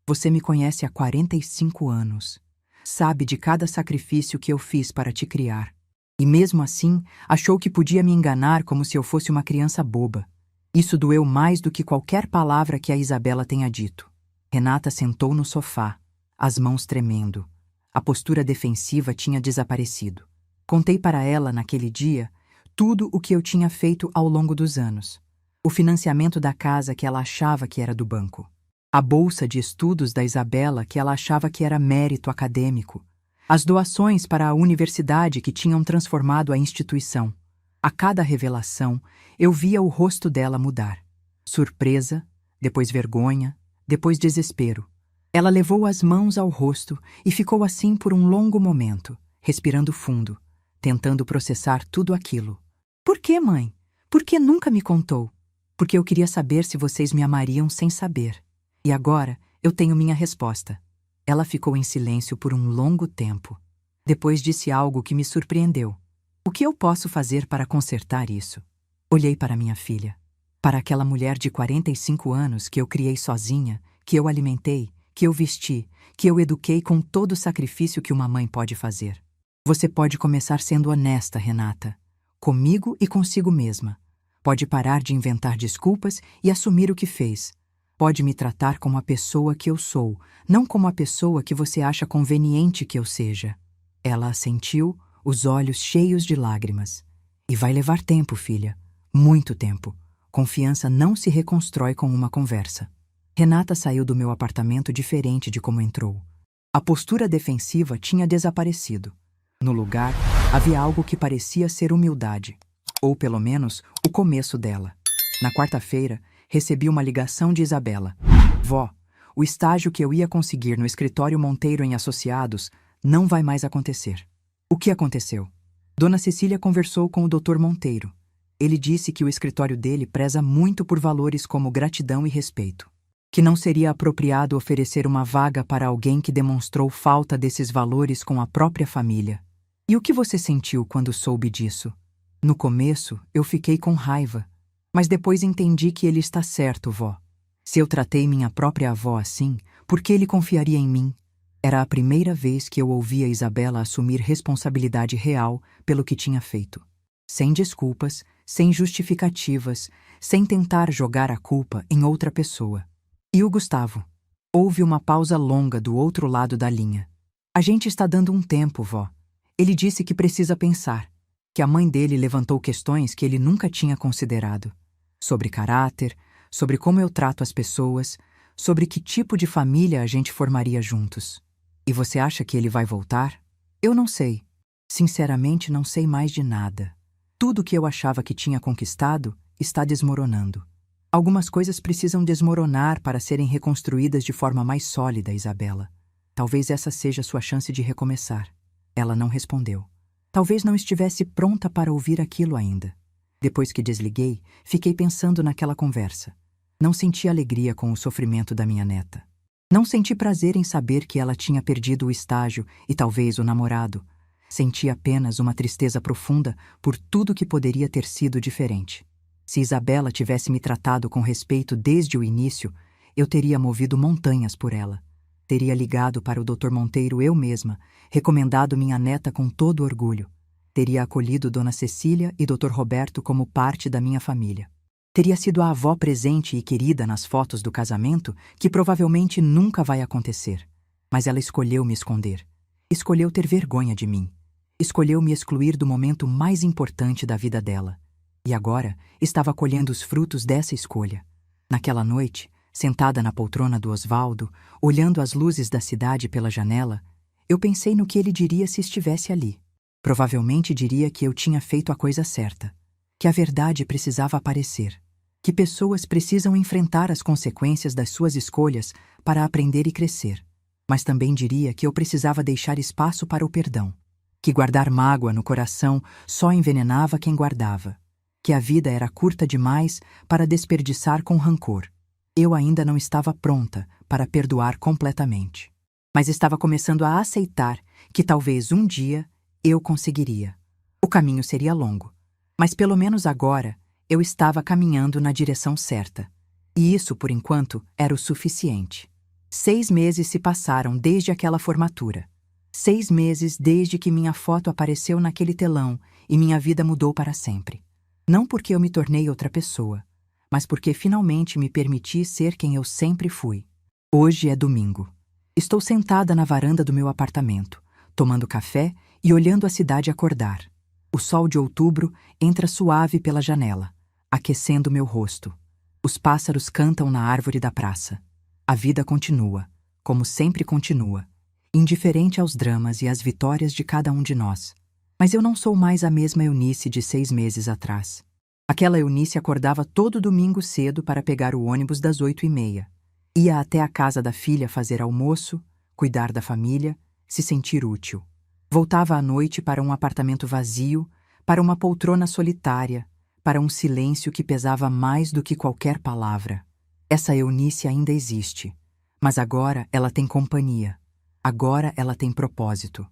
[SPEAKER 1] Você me conhece há 45 anos. Sabe de cada sacrifício que eu fiz para te criar. E mesmo assim, achou que podia me enganar como se eu fosse uma criança boba. Isso doeu mais do que qualquer palavra que a Isabela tenha dito. Renata sentou no sofá, as mãos tremendo. A postura defensiva tinha desaparecido. Contei para ela, naquele dia, tudo o que eu tinha feito ao longo dos anos. O financiamento da casa que ela achava que era do banco. A bolsa de estudos da Isabela que ela achava que era mérito acadêmico. As doações para a universidade que tinham transformado a instituição. A cada revelação, eu via o rosto dela mudar. Surpresa, depois vergonha, depois desespero. Ela levou as mãos ao rosto e ficou assim por um longo momento, respirando fundo, tentando processar tudo aquilo. Por que, mãe? Por que nunca me contou? Porque eu queria saber se vocês me amariam sem saber. E agora eu tenho minha resposta. Ela ficou em silêncio por um longo tempo. Depois disse algo que me surpreendeu. O que eu posso fazer para consertar isso? Olhei para minha filha. Para aquela mulher de 45 anos que eu criei sozinha, que eu alimentei, que eu vesti, que eu eduquei com todo o sacrifício que uma mãe pode fazer. Você pode começar sendo honesta, Renata, comigo e consigo mesma. Pode parar de inventar desculpas e assumir o que fez. Pode me tratar como a pessoa que eu sou, não como a pessoa que você acha conveniente que eu seja. Ela assentiu, os olhos cheios de lágrimas. E vai levar tempo, filha. Muito tempo. Confiança não se reconstrói com uma conversa. Renata saiu do meu apartamento diferente de como entrou. A postura defensiva tinha desaparecido. No lugar, havia algo que parecia ser humildade. Ou, pelo menos, o começo dela. Na quarta-feira, recebi uma ligação de Isabela. Vó, o estágio que eu ia conseguir no escritório Monteiro em Associados não vai mais acontecer. O que aconteceu? Dona Cecília conversou com o Dr. Monteiro. Ele disse que o escritório dele preza muito por valores como gratidão e respeito. Que não seria apropriado oferecer uma vaga para alguém que demonstrou falta desses valores com a própria família. E o que você sentiu quando soube disso? No começo, eu fiquei com raiva. Mas depois entendi que ele está certo, vó. Se eu tratei minha própria avó assim, por que ele confiaria em mim? Era a primeira vez que eu ouvia Isabela assumir responsabilidade real pelo que tinha feito. Sem desculpas, sem justificativas, sem tentar jogar a culpa em outra pessoa. E o Gustavo? Houve uma pausa longa do outro lado da linha. A gente está dando um tempo, vó. Ele disse que precisa pensar, que a mãe dele levantou questões que ele nunca tinha considerado. Sobre caráter, sobre como eu trato as pessoas, sobre que tipo de família a gente formaria juntos. E você acha que ele vai voltar? Eu não sei. Sinceramente, não sei mais de nada. Tudo que eu achava que tinha conquistado está desmoronando. Algumas coisas precisam desmoronar para serem reconstruídas de forma mais sólida, Isabela. Talvez essa seja sua chance de recomeçar. Ela não respondeu. Talvez não estivesse pronta para ouvir aquilo ainda. Depois que desliguei, fiquei pensando naquela conversa. Não senti alegria com o sofrimento da minha neta. Não senti prazer em saber que ela tinha perdido o estágio e talvez o namorado. Senti apenas uma tristeza profunda por tudo que poderia ter sido diferente. Se Isabela tivesse me tratado com respeito desde o início, eu teria movido montanhas por ela. Teria ligado para o Dr. Monteiro eu mesma, recomendado minha neta com todo orgulho. Teria acolhido Dona Cecília e Dr. Roberto como parte da minha família. Teria sido a avó presente e querida nas fotos do casamento, que provavelmente nunca vai acontecer. Mas ela escolheu me esconder. Escolheu ter vergonha de mim. Escolheu me excluir do momento mais importante da vida dela. E agora estava colhendo os frutos dessa escolha. Naquela noite, sentada na poltrona do Osvaldo, olhando as luzes da cidade pela janela, eu pensei no que ele diria se estivesse ali. Provavelmente diria que eu tinha feito a coisa certa, que a verdade precisava aparecer, que pessoas precisam enfrentar as consequências das suas escolhas para aprender e crescer. Mas também diria que eu precisava deixar espaço para o perdão, que guardar mágoa no coração só envenenava quem guardava, que a vida era curta demais para desperdiçar com rancor. Eu ainda não estava pronta para perdoar completamente, mas estava começando a aceitar que talvez um dia eu conseguiria. O caminho seria longo, mas pelo menos agora eu estava caminhando na direção certa. E isso, por enquanto, era o suficiente. 6 meses se passaram desde aquela formatura. 6 meses desde que minha foto apareceu naquele telão e minha vida mudou para sempre. Não porque eu me tornei outra pessoa, mas porque finalmente me permiti ser quem eu sempre fui. Hoje é domingo. Estou sentada na varanda do meu apartamento, tomando café e olhando a cidade acordar. O sol de outubro entra suave pela janela, aquecendo meu rosto. Os pássaros cantam na árvore da praça. A vida continua, como sempre continua, indiferente aos dramas e às vitórias de cada um de nós. Mas eu não sou mais a mesma Eunice de 6 meses atrás. Aquela Eunice acordava todo domingo cedo para pegar o ônibus das 8h30. Ia até a casa da filha fazer almoço, cuidar da família, se sentir útil. Voltava à noite para um apartamento vazio, para uma poltrona solitária, para um silêncio que pesava mais do que qualquer palavra. Essa Eunice ainda existe, mas agora ela tem companhia. Agora ela tem propósito.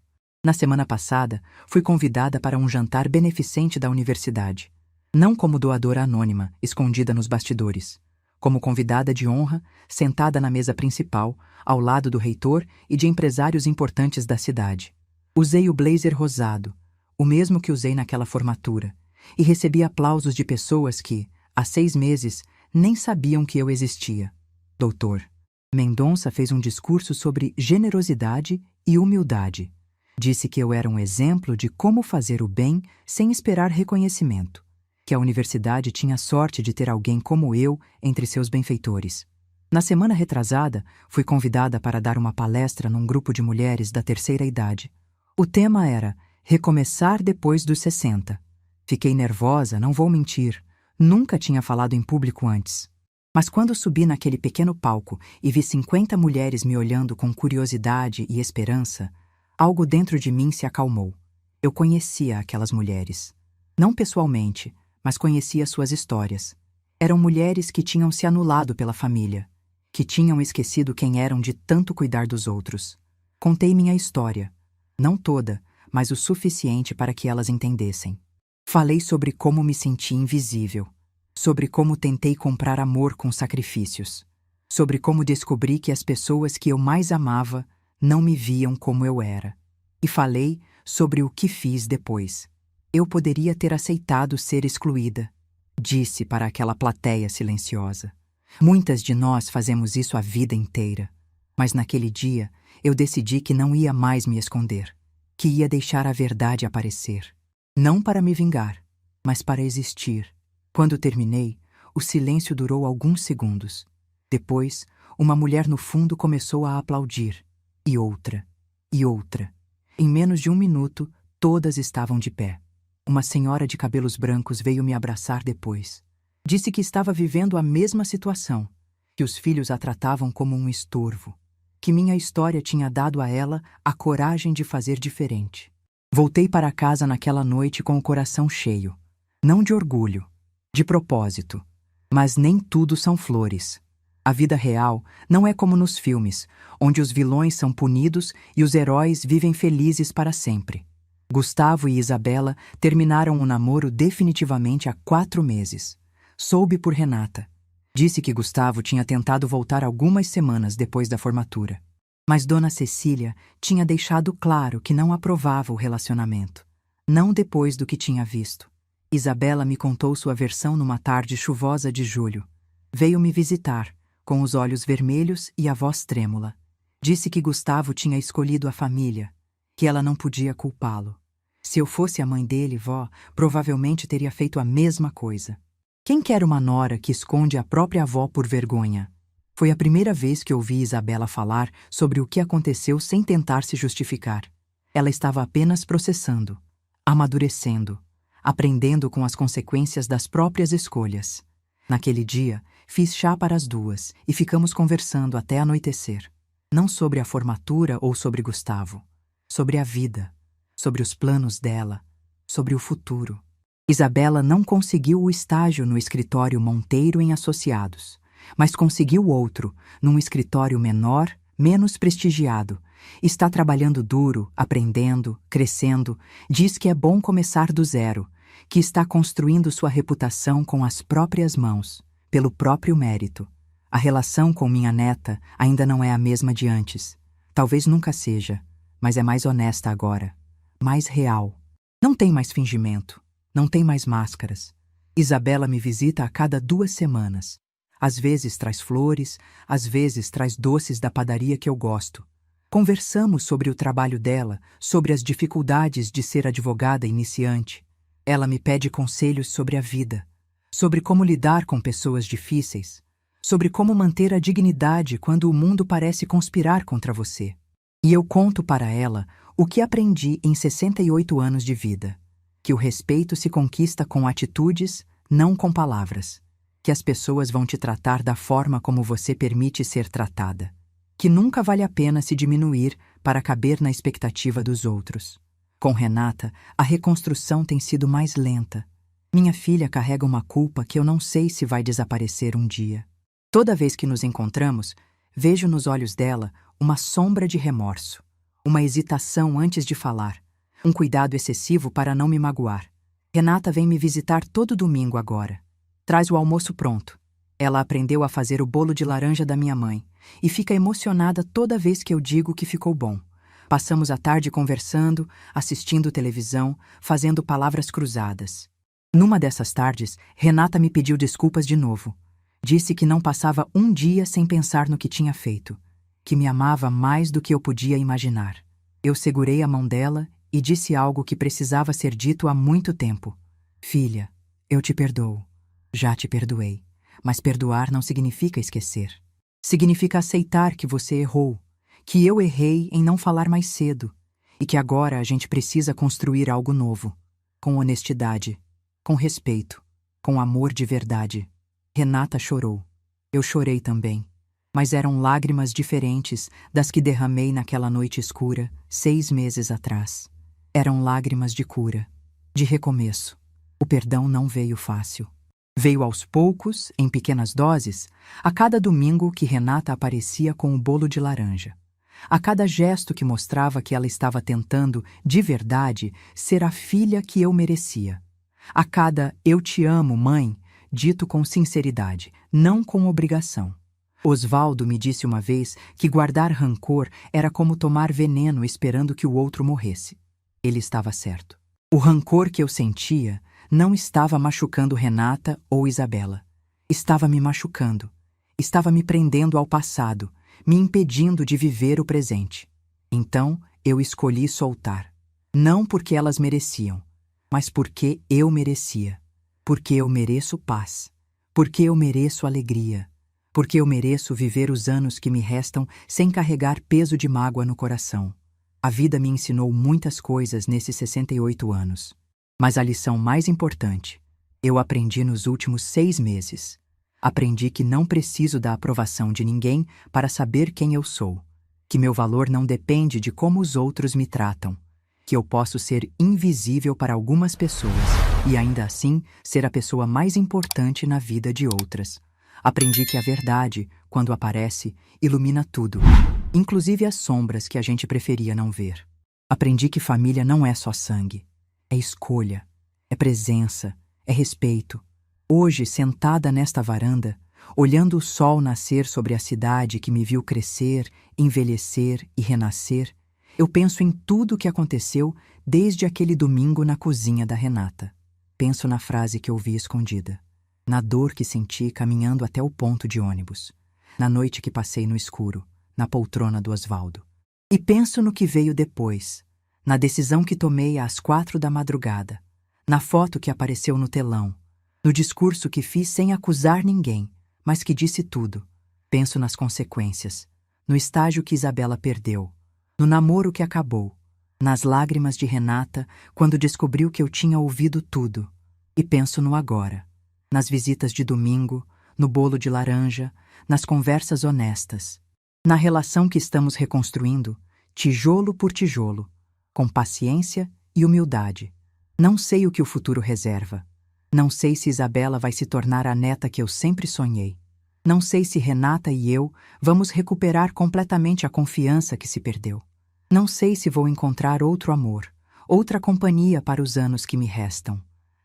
[SPEAKER 1] Na semana passada, fui convidada para um jantar beneficente da universidade. Não como doadora anônima, escondida nos bastidores. como convidada de honra, sentada na mesa principal, ao lado do reitor e de empresários importantes da cidade. Usei o blazer rosado, o mesmo que usei naquela formatura, e recebi aplausos de pessoas que, há 6 meses, nem sabiam que eu existia. Doutor Mendonça fez um discurso sobre generosidade e humildade. Disse que eu era um exemplo de como fazer o bem sem esperar reconhecimento, que a universidade tinha sorte de ter alguém como eu entre seus benfeitores. Na semana retrasada, fui convidada para dar uma palestra num grupo de mulheres da terceira idade. O tema era recomeçar depois dos 60. Fiquei nervosa, não vou mentir. Nunca tinha falado em público antes. Mas quando subi naquele pequeno palco e vi 50 mulheres me olhando com curiosidade e esperança, algo dentro de mim se acalmou. Eu conhecia aquelas mulheres. Não pessoalmente, mas conhecia suas histórias. Eram mulheres que tinham se anulado pela família, que tinham esquecido quem eram de tanto cuidar dos outros. Contei minha história. Não toda, mas o suficiente para que elas entendessem. Falei sobre como me senti invisível, sobre como tentei comprar amor com sacrifícios, sobre como descobri que as pessoas que eu mais amava não me viam como eu era. E falei sobre o que fiz depois. Eu poderia ter aceitado ser excluída, disse para aquela plateia silenciosa. Muitas de nós fazemos isso a vida inteira. Mas naquele dia, eu decidi que não ia mais me esconder, que ia deixar a verdade aparecer. Não para me vingar, mas para existir. Quando terminei, o silêncio durou alguns segundos. Depois, uma mulher no fundo começou a aplaudir. E outra. E outra. Em menos de 1 minuto, todas estavam de pé. Uma senhora de cabelos brancos veio me abraçar depois. Disse que estava vivendo a mesma situação, que os filhos a tratavam como um estorvo, que minha história tinha dado a ela a coragem de fazer diferente. Voltei para casa naquela noite com o coração cheio, não de orgulho, de propósito. Mas nem tudo são flores. A vida real não é como nos filmes, onde os vilões são punidos e os heróis vivem felizes para sempre. Gustavo e Isabela terminaram o namoro definitivamente há 4 meses. Soube por Renata. Disse que Gustavo tinha tentado voltar algumas semanas depois da formatura. Mas Dona Cecília tinha deixado claro que não aprovava o relacionamento. Não depois do que tinha visto. Isabela me contou sua versão numa tarde chuvosa de julho. Veio me visitar, com os olhos vermelhos e a voz trêmula. Disse que Gustavo tinha escolhido a família, que ela não podia culpá-lo. Se eu fosse a mãe dele, vó, provavelmente teria feito a mesma coisa. Quem quer uma nora que esconde a própria avó por vergonha? Foi a primeira vez que ouvi Isabela falar sobre o que aconteceu sem tentar se justificar. Ela estava apenas processando, amadurecendo, aprendendo com as consequências das próprias escolhas. Naquele dia, fiz chá para as duas e ficamos conversando até anoitecer. Não sobre a formatura ou sobre Gustavo, sobre a vida, sobre os planos dela, sobre o futuro. Isabela não conseguiu o estágio no escritório Monteiro em Associados, mas conseguiu outro, num escritório menor, menos prestigiado. Está trabalhando duro, aprendendo, crescendo, diz que é bom começar do zero, que está construindo sua reputação com as próprias mãos, pelo próprio mérito. A relação com minha neta ainda não é a mesma de antes. Talvez nunca seja, mas é mais honesta agora, mais real. Não tem mais fingimento, não tem mais máscaras. Isabela me visita a cada 2 semanas. Às vezes traz flores, às vezes traz doces da padaria que eu gosto. Conversamos sobre o trabalho dela, sobre as dificuldades de ser advogada iniciante. Ela me pede conselhos sobre a vida, sobre como lidar com pessoas difíceis, sobre como manter a dignidade quando o mundo parece conspirar contra você. E eu conto para ela o que aprendi em 68 anos de vida, que o respeito se conquista com atitudes, não com palavras, que as pessoas vão te tratar da forma como você permite ser tratada, que nunca vale a pena se diminuir para caber na expectativa dos outros. Com Renata, a reconstrução tem sido mais lenta. Minha filha carrega uma culpa que eu não sei se vai desaparecer um dia. Toda vez que nos encontramos, vejo nos olhos dela uma sombra de remorso, uma hesitação antes de falar, um cuidado excessivo para não me magoar. Renata vem me visitar todo domingo agora. Traz o almoço pronto. Ela aprendeu a fazer o bolo de laranja da minha mãe e fica emocionada toda vez que eu digo que ficou bom. Passamos a tarde conversando, assistindo televisão, fazendo palavras cruzadas. Numa dessas tardes, Renata me pediu desculpas de novo. Disse que não passava um dia sem pensar no que tinha feito, que me amava mais do que eu podia imaginar. Eu segurei a mão dela e disse algo que precisava ser dito há muito tempo. Filha, eu te perdoo. Já te perdoei. Mas perdoar não significa esquecer. Significa aceitar que você errou, que eu errei em não falar mais cedo e que agora a gente precisa construir algo novo, com honestidade, com respeito, com amor de verdade. Renata chorou. Eu chorei também, mas eram lágrimas diferentes das que derramei naquela noite escura, 6 meses atrás. Eram lágrimas de cura, de recomeço. O perdão não veio fácil. Veio aos poucos, em pequenas doses, a cada domingo que Renata aparecia com o bolo de laranja. A cada gesto que mostrava que ela estava tentando, de verdade, ser a filha que eu merecia. A cada "eu te amo, mãe", dito com sinceridade, não com obrigação. Osvaldo me disse uma vez que guardar rancor era como tomar veneno esperando que o outro morresse. Ele estava certo. O rancor que eu sentia não estava machucando Renata ou Isabela. Estava me machucando. Estava me prendendo ao passado, me impedindo de viver o presente. Então, eu escolhi soltar. Não porque elas mereciam, mas porque eu merecia. Porque eu mereço paz. Porque eu mereço alegria. Porque eu mereço viver os anos que me restam sem carregar peso de mágoa no coração. A vida me ensinou muitas coisas nesses 68 anos. Mas a lição mais importante, eu aprendi nos últimos 6 meses. Aprendi que não preciso da aprovação de ninguém para saber quem eu sou. Que meu valor não depende de como os outros me tratam. Que eu posso ser invisível para algumas pessoas e ainda assim ser a pessoa mais importante na vida de outras. Aprendi que a verdade, quando aparece, ilumina tudo, inclusive as sombras que a gente preferia não ver. Aprendi que família não é só sangue. É escolha, é presença, é respeito. Hoje, sentada nesta varanda, olhando o sol nascer sobre a cidade que me viu crescer, envelhecer e renascer, eu penso em tudo o que aconteceu desde aquele domingo na cozinha da Renata. Penso na frase que ouvi escondida, na dor que senti caminhando até o ponto de ônibus, na noite que passei no escuro, na poltrona do Osvaldo. E penso no que veio depois, na decisão que tomei às 4 da madrugada, na foto que apareceu no telão, no discurso que fiz sem acusar ninguém, mas que disse tudo. Penso nas consequências, no estágio que Isabela perdeu, no namoro que acabou, nas lágrimas de Renata quando descobriu que eu tinha ouvido tudo. E penso no agora, nas visitas de domingo, no bolo de laranja, nas conversas honestas, na relação que estamos reconstruindo, tijolo por tijolo, com paciência e humildade. Não sei o que o futuro reserva. Não sei se Isabela vai se tornar a neta que eu sempre sonhei. Não sei se Renata e eu vamos recuperar completamente a confiança que se perdeu. Não sei se vou encontrar outro amor, outra companhia para os anos que me restam.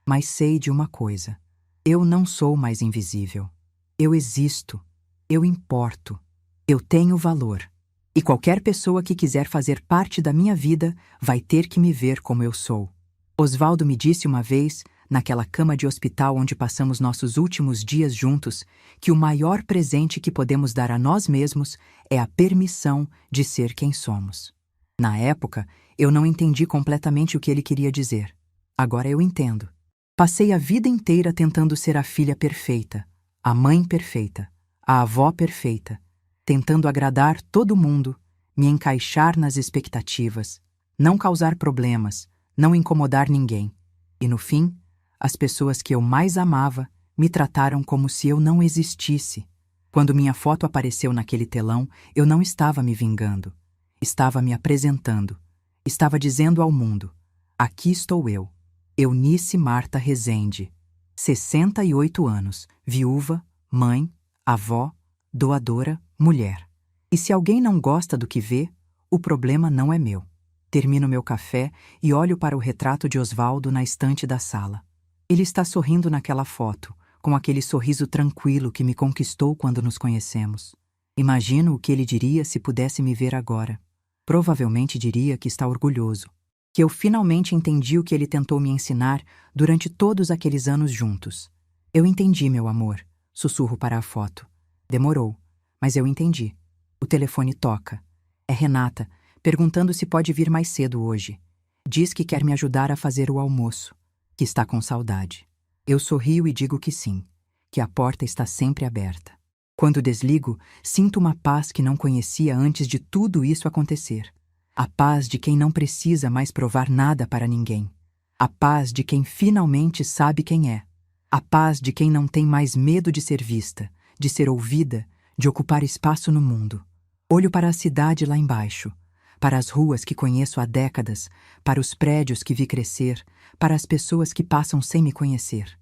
[SPEAKER 1] Mas sei de uma coisa. Eu não sou mais invisível. Eu existo. Eu importo. Eu tenho valor. E qualquer pessoa que quiser fazer parte da minha vida vai ter que me ver como eu sou. Osvaldo me disse uma vez, naquela cama de hospital onde passamos nossos últimos dias juntos, que o maior presente que podemos dar a nós mesmos é a permissão de ser quem somos. Na época, eu não entendi completamente o que ele queria dizer. Agora eu entendo. Passei a vida inteira tentando ser a filha perfeita, a mãe perfeita, a avó perfeita, tentando agradar todo mundo, me encaixar nas expectativas, não causar problemas, não incomodar ninguém. E no fim, as pessoas que eu mais amava me trataram como se eu não existisse. Quando minha foto apareceu naquele telão, eu não estava me vingando. Estava me apresentando. Estava dizendo ao mundo: aqui estou eu, Eunice Marta Rezende, 68 anos, viúva, mãe, avó, doadora, mulher. E se alguém não gosta do que vê, o problema não é meu. Termino meu café e olho para o retrato de Osvaldo na estante da sala. Ele está sorrindo naquela foto, com aquele sorriso tranquilo que me conquistou quando nos conhecemos. Imagino o que ele diria se pudesse me ver agora. Provavelmente diria que está orgulhoso, que eu finalmente entendi o que ele tentou me ensinar durante todos aqueles anos juntos. Eu entendi, meu amor, sussurro para a foto. Demorou, mas eu entendi. O telefone toca. É Renata, perguntando se pode vir mais cedo hoje. Diz que quer me ajudar a fazer o almoço, que está com saudade. Eu sorrio e digo que sim, que a porta está sempre aberta. Quando desligo, sinto uma paz que não conhecia antes de tudo isso acontecer. A paz de quem não precisa mais provar nada para ninguém. A paz de quem finalmente sabe quem é. A paz de quem não tem mais medo de ser vista, de ser ouvida, de ocupar espaço no mundo. Olho para a cidade lá embaixo, para as ruas que conheço há décadas, para os prédios que vi crescer, para as pessoas que passam sem me conhecer.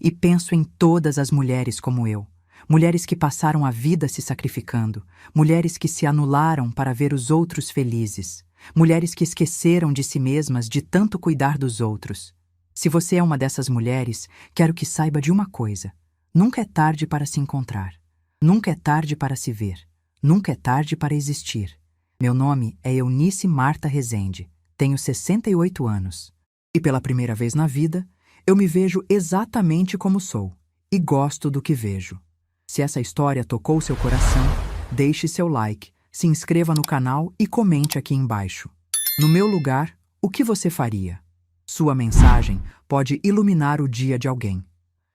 [SPEAKER 1] E penso em todas as mulheres como eu. Mulheres que passaram a vida se sacrificando, mulheres que se anularam para ver os outros felizes, mulheres que esqueceram de si mesmas de tanto cuidar dos outros. Se você é uma dessas mulheres, quero que saiba de uma coisa: nunca é tarde para se encontrar, nunca é tarde para se ver, nunca é tarde para existir. Meu nome é Eunice Marta Rezende, tenho 68 anos. E pela primeira vez na vida, eu me vejo exatamente como sou, e gosto do que vejo. Se essa história tocou seu coração, deixe seu like, se inscreva no canal e comente aqui embaixo. No meu lugar, o que você faria? Sua mensagem pode iluminar o dia de alguém.